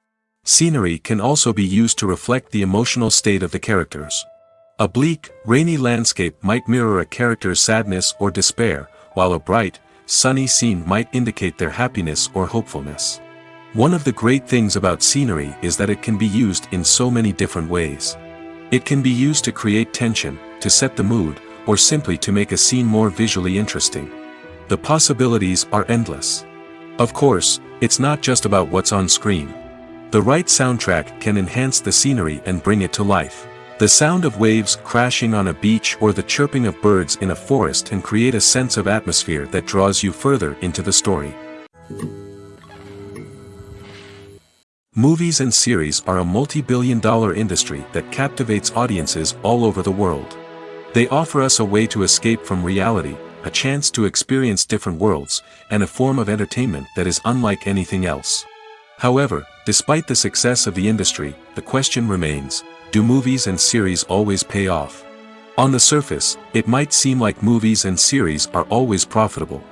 Scenery can also be used to reflect the emotional state of the characters. A bleak, rainy landscape might mirror a character's sadness or despair, while a bright, sunny scene might indicate their happiness or hopefulness. One of the great things about scenery is that it can be used in so many different ways. It can be used to create tension, to set the mood, or simply to make a scene more visually interesting. The possibilities are endless. Of course, it's not just about what's on screen. The right soundtrack can enhance the scenery and bring it to life. The sound of waves crashing on a beach or the chirping of birds in a forest can create a sense of atmosphere that draws you further into the story. Movies and series are a multi-billion-dollar industry that captivates audiences all over the world. They offer us a way to escape from reality, a chance to experience different worlds, and a form of entertainment that is unlike anything else. However, despite the success of the industry, the question remains, do movies and series always pay off? On the surface, it might seem like movies and series are always profitable.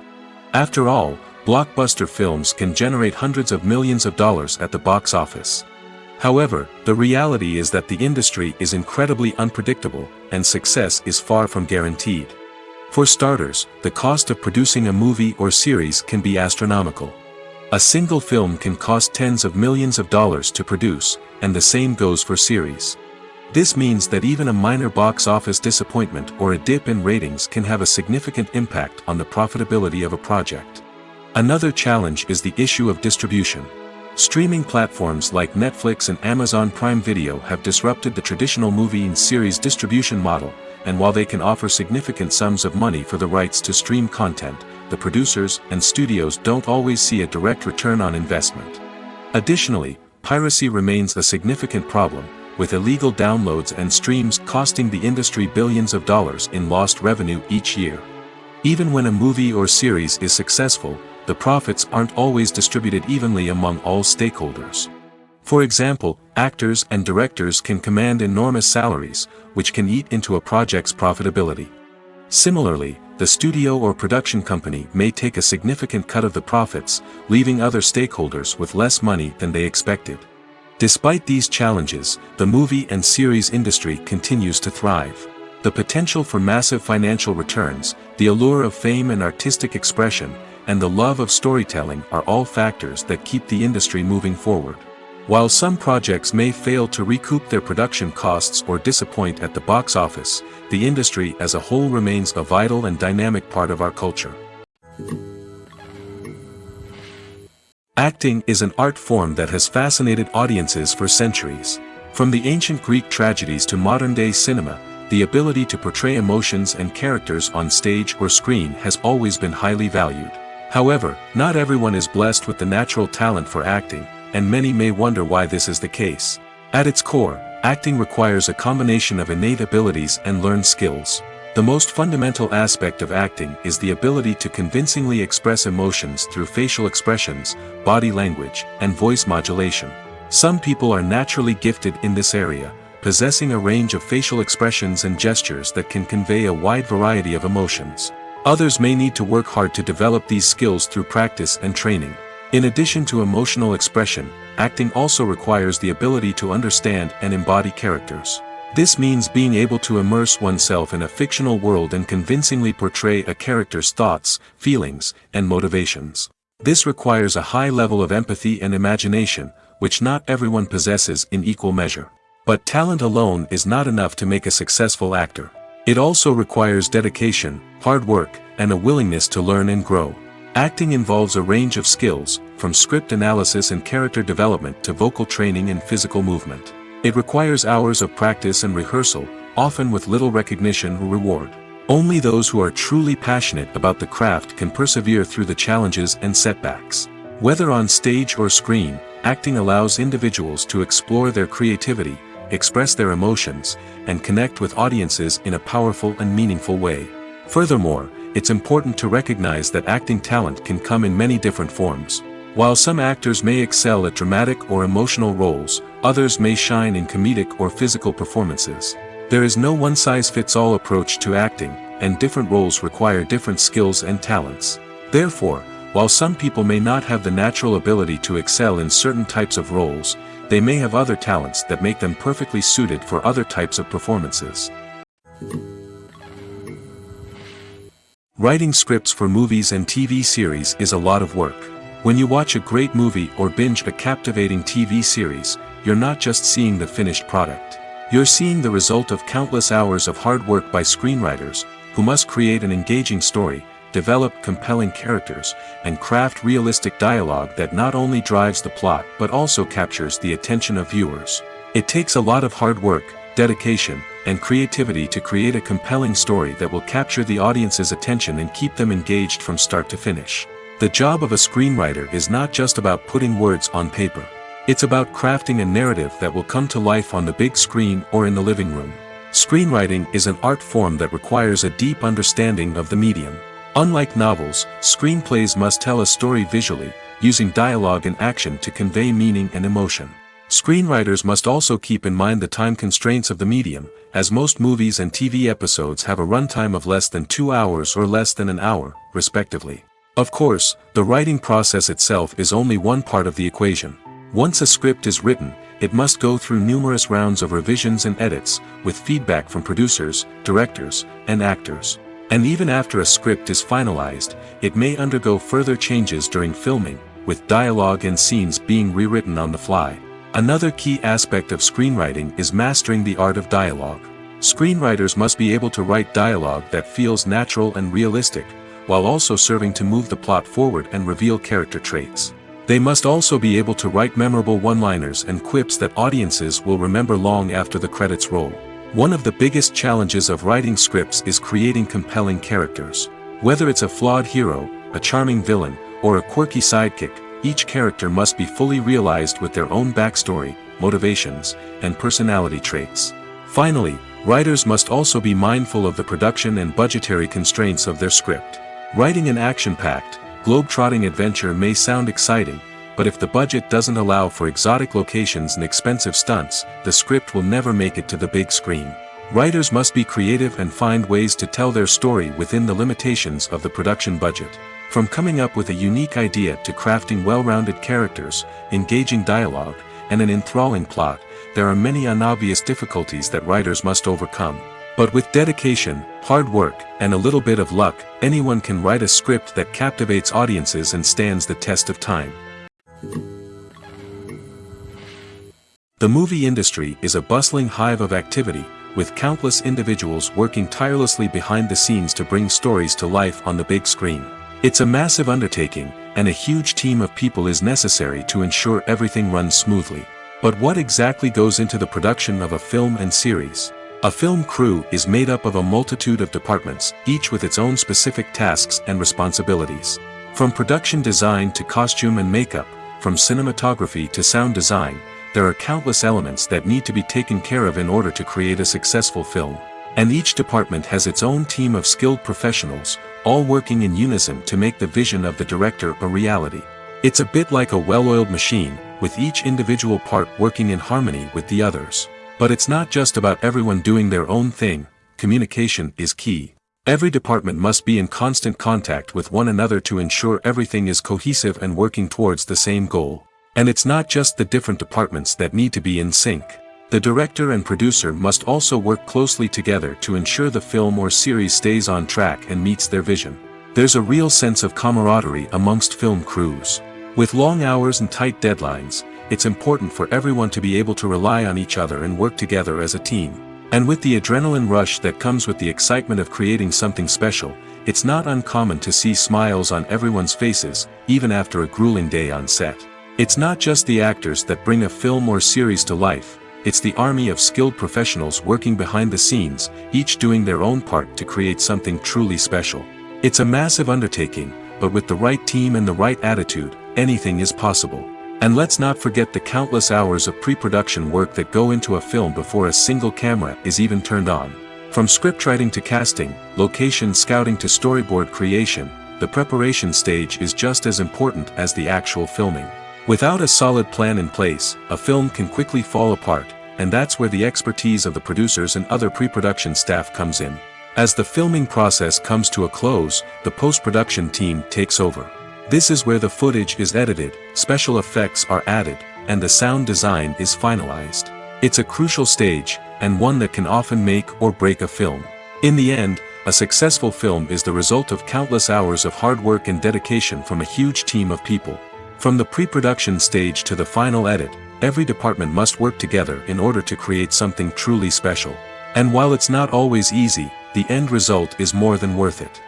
After all, blockbuster films can generate hundreds of millions of dollars at the box office. However, the reality is that the industry is incredibly unpredictable, and success is far from guaranteed. For starters, the cost of producing a movie or series can be astronomical. A single film can cost tens of millions of dollars to produce, and the same goes for series. This means that even a minor box office disappointment or a dip in ratings can have a significant impact on the profitability of a project. Another challenge is the issue of distribution. Streaming platforms like Netflix and Amazon Prime Video have disrupted the traditional movie and series distribution model, and while they can offer significant sums of money for the rights to stream content, the producers and studios don't always see a direct return on investment. Additionally, piracy remains a significant problem, with illegal downloads and streams costing the industry billions of dollars in lost revenue each year. Even when a movie or series is successful, the profits aren't always distributed evenly among all stakeholders. For example, actors and directors can command enormous salaries, which can eat into a project's profitability. Similarly, the studio or production company may take a significant cut of the profits, leaving other stakeholders with less money than they expected. Despite these challenges, the movie and series industry continues to thrive. The potential for massive financial returns, the allure of fame and artistic expression, and the love of storytelling are all factors that keep the industry moving forward. While some projects may fail to recoup their production costs or disappoint at the box office, the industry as a whole remains a vital and dynamic part of our culture. Acting is an art form that has fascinated audiences for centuries. From the ancient Greek tragedies to modern-day cinema, the ability to portray emotions and characters on stage or screen has always been highly valued. However, not everyone is blessed with the natural talent for acting, and many may wonder why this is the case. At its core, acting requires a combination of innate abilities and learned skills. The most fundamental aspect of acting is the ability to convincingly express emotions through facial expressions, body language, and voice modulation. Some people are naturally gifted in this area, possessing a range of facial expressions and gestures that can convey a wide variety of emotions. Others may need to work hard to develop these skills through practice and training. In addition to emotional expression, acting also requires the ability to understand and embody characters. This means being able to immerse oneself in a fictional world and convincingly portray a character's thoughts, feelings, and motivations. This requires a high level of empathy and imagination, which not everyone possesses in equal measure. But talent alone is not enough to make a successful actor. It also requires dedication, hard work, and a willingness to learn and grow. Acting involves a range of skills, from script analysis and character development to vocal training and physical movement. It requires hours of practice and rehearsal, often with little recognition or reward. Only those who are truly passionate about the craft can persevere through the challenges and setbacks. Whether on stage or screen, acting allows individuals to explore their creativity, express their emotions, and connect with audiences in a powerful and meaningful way. Furthermore, it's important to recognize that acting talent can come in many different forms. While some actors may excel at dramatic or emotional roles, others may shine in comedic or physical performances. There is no one-size-fits-all approach to acting, and different roles require different skills and talents. Therefore, while some people may not have the natural ability to excel in certain types of roles, they may have other talents that make them perfectly suited for other types of performances. Writing scripts for movies and TV series is a lot of work. When you watch a great movie or binge a captivating TV series, you're not just seeing the finished product. You're seeing the result of countless hours of hard work by screenwriters, who must create an engaging story, develop compelling characters, and craft realistic dialogue that not only drives the plot but also captures the attention of viewers. It takes a lot of hard work, dedication, and creativity to create a compelling story that will capture the audience's attention and keep them engaged from start to finish. The job of a screenwriter is not just about putting words on paper. It's about crafting a narrative that will come to life on the big screen or in the living room. Screenwriting is an art form that requires a deep understanding of the medium. Unlike novels, screenplays must tell a story visually, using dialogue and action to convey meaning and emotion. Screenwriters must also keep in mind the time constraints of the medium, as most movies and TV episodes have a runtime of less than 2 hours or less than an hour, respectively. Of course, the writing process itself is only one part of the equation. Once a script is written, it must go through numerous rounds of revisions and edits, with feedback from producers, directors, and actors. And even after a script is finalized, it may undergo further changes during filming, with dialogue and scenes being rewritten on the fly. Another key aspect of screenwriting is mastering the art of dialogue. Screenwriters must be able to write dialogue that feels natural and realistic, while also serving to move the plot forward and reveal character traits. They must also be able to write memorable one-liners and quips that audiences will remember long after the credits roll. One of the biggest challenges of writing scripts is creating compelling characters. Whether it's a flawed hero, a charming villain, or a quirky sidekick, each character must be fully realized with their own backstory, motivations, and personality traits. Finally, writers must also be mindful of the production and budgetary constraints of their script. Writing an action-packed, globe-trotting adventure may sound exciting, but if the budget doesn't allow for exotic locations and expensive stunts, the script will never make it to the big screen. Writers must be creative and find ways to tell their story within the limitations of the production budget. From coming up with a unique idea to crafting well-rounded characters, engaging dialogue, and an enthralling plot, there are many unobvious difficulties that writers must overcome. But with dedication, hard work, and a little bit of luck, anyone can write a script that captivates audiences and stands the test of time. The movie industry is a bustling hive of activity, with countless individuals working tirelessly behind the scenes to bring stories to life on the big screen. It's a massive undertaking, and a huge team of people is necessary to ensure everything runs smoothly. But what exactly goes into the production of a film and series? A film crew is made up of a multitude of departments, each with its own specific tasks and responsibilities. From production design to costume and makeup, from cinematography to sound design, there are countless elements that need to be taken care of in order to create a successful film. And each department has its own team of skilled professionals, all working in unison to make the vision of the director a reality. It's a bit like a well-oiled machine, with each individual part working in harmony with the others. But it's not just about everyone doing their own thing. Communication is key. Every department must be in constant contact with one another to ensure everything is cohesive and working towards the same goal. And it's not just the different departments that need to be in sync. The director and producer must also work closely together to ensure the film or series stays on track and meets their vision. There's a real sense of camaraderie amongst film crews. With long hours and tight deadlines, it's important for everyone to be able to rely on each other and work together as a team. And with the adrenaline rush that comes with the excitement of creating something special, it's not uncommon to see smiles on everyone's faces, even after a grueling day on set. It's not just the actors that bring a film or series to life. It's the army of skilled professionals working behind the scenes, each doing their own part to create something truly special. It's a massive undertaking, but with the right team and the right attitude, anything is possible. And let's not forget the countless hours of pre-production work that go into a film before a single camera is even turned on. From scriptwriting to casting, location scouting to storyboard creation, the preparation stage is just as important as the actual filming. Without a solid plan in place, a film can quickly fall apart, and that's where the expertise of the producers and other pre-production staff comes in. As the filming process comes to a close, the post-production team takes over. This is where the footage is edited, special effects are added, and the sound design is finalized. It's a crucial stage, and one that can often make or break a film. In the end, a successful film is the result of countless hours of hard work and dedication from a huge team of people. From the pre-production stage to the final edit, every department must work together in order to create something truly special. And while it's not always easy, the end result is more than worth it.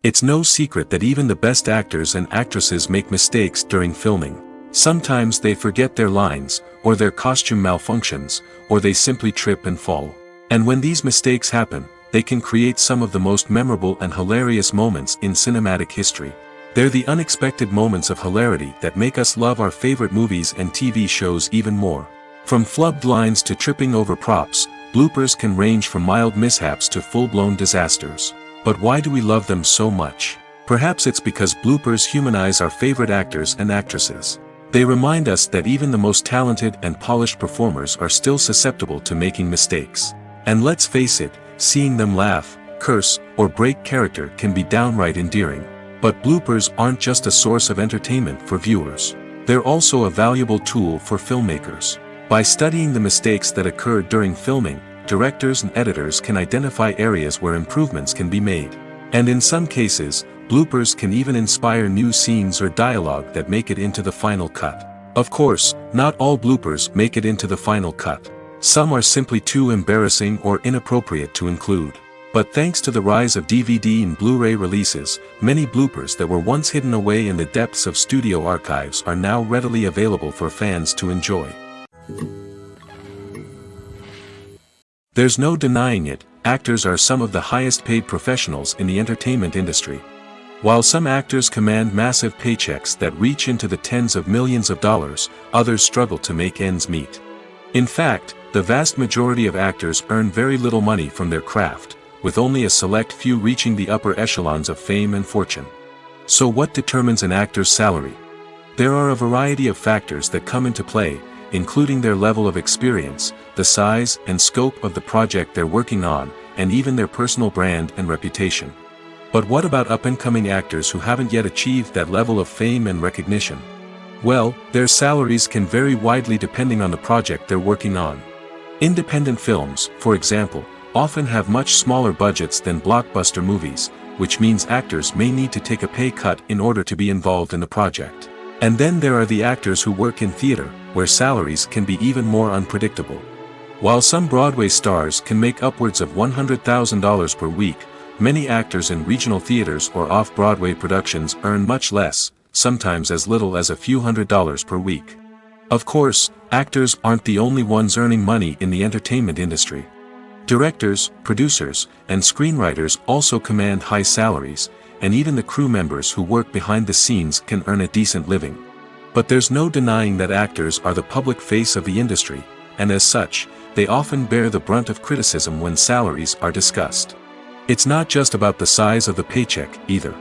It's no secret that even the best actors and actresses make mistakes during filming. Sometimes they forget their lines, or their costume malfunctions, or they simply trip and fall. And when these mistakes happen, they can create some of the most memorable and hilarious moments in cinematic history. They're the unexpected moments of hilarity that make us love our favorite movies and TV shows even more. From flubbed lines to tripping over props, bloopers can range from mild mishaps to full-blown disasters. But why do we love them so much? Perhaps it's because bloopers humanize our favorite actors and actresses. They remind us that even the most talented and polished performers are still susceptible to making mistakes. And let's face it, seeing them laugh, curse, or break character can be downright endearing. But bloopers aren't just a source of entertainment for viewers. They're also a valuable tool for filmmakers. By studying the mistakes that occur during filming, directors and editors can identify areas where improvements can be made. And in some cases, bloopers can even inspire new scenes or dialogue that make it into the final cut. Of course, not all bloopers make it into the final cut. Some are simply too embarrassing or inappropriate to include. But thanks to the rise of DVD and Blu-ray releases, many bloopers that were once hidden away in the depths of studio archives are now readily available for fans to enjoy. There's no denying it, actors are some of the highest paid professionals in the entertainment industry. While some actors command massive paychecks that reach into the tens of millions of dollars, others struggle to make ends meet. In fact, the vast majority of actors earn very little money from their craft, with only a select few reaching the upper echelons of fame and fortune. So what determines an actor's salary? There are a variety of factors that come into play, including their level of experience, the size and scope of the project they're working on, and even their personal brand and reputation. But what about up-and-coming actors who haven't yet achieved that level of fame and recognition? Well, their salaries can vary widely depending on the project they're working on. Independent films, for example, often have much smaller budgets than blockbuster movies, which means actors may need to take a pay cut in order to be involved in the project. And then there are the actors who work in theater, where salaries can be even more unpredictable. While some Broadway stars can make upwards of $100,000 per week, many actors in regional theaters or off-Broadway productions earn much less, sometimes as little as a few $100s per week. Of course, actors aren't the only ones earning money in the entertainment industry. Directors, producers, and screenwriters also command high salaries, and even the crew members who work behind the scenes can earn a decent living. But there's no denying that actors are the public face of the industry, and as such, they often bear the brunt of criticism when salaries are discussed. It's not just about the size of the paycheck, either.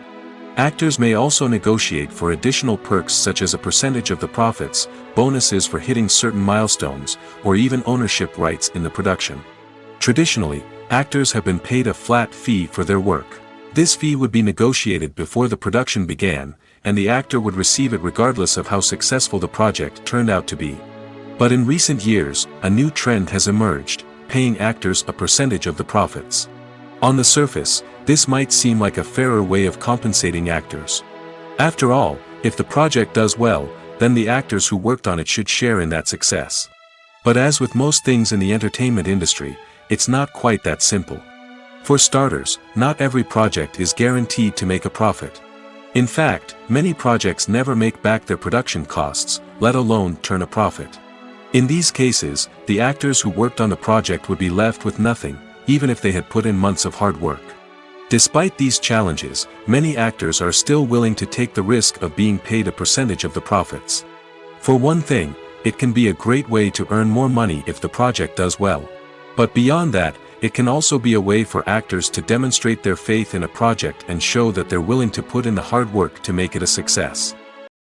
Actors may also negotiate for additional perks such as a percentage of the profits, bonuses for hitting certain milestones, or even ownership rights in the production. Traditionally, actors have been paid a flat fee for their work. This fee would be negotiated before the production began, and the actor would receive it regardless of how successful the project turned out to be. But in recent years, a new trend has emerged, paying actors a percentage of the profits. On the surface, this might seem like a fairer way of compensating actors. After all, if the project does well, then the actors who worked on it should share in that success. But as with most things in the entertainment industry, it's not quite that simple. For starters, not every project is guaranteed to make a profit. In fact, many projects never make back their production costs, let alone turn a profit. In these cases, the actors who worked on the project would be left with nothing, even if they had put in months of hard work. Despite these challenges, many actors are still willing to take the risk of being paid a percentage of the profits. For one thing, it can be a great way to earn more money if the project does well. But beyond that, it can also be a way for actors to demonstrate their faith in a project and show that they're willing to put in the hard work to make it a success.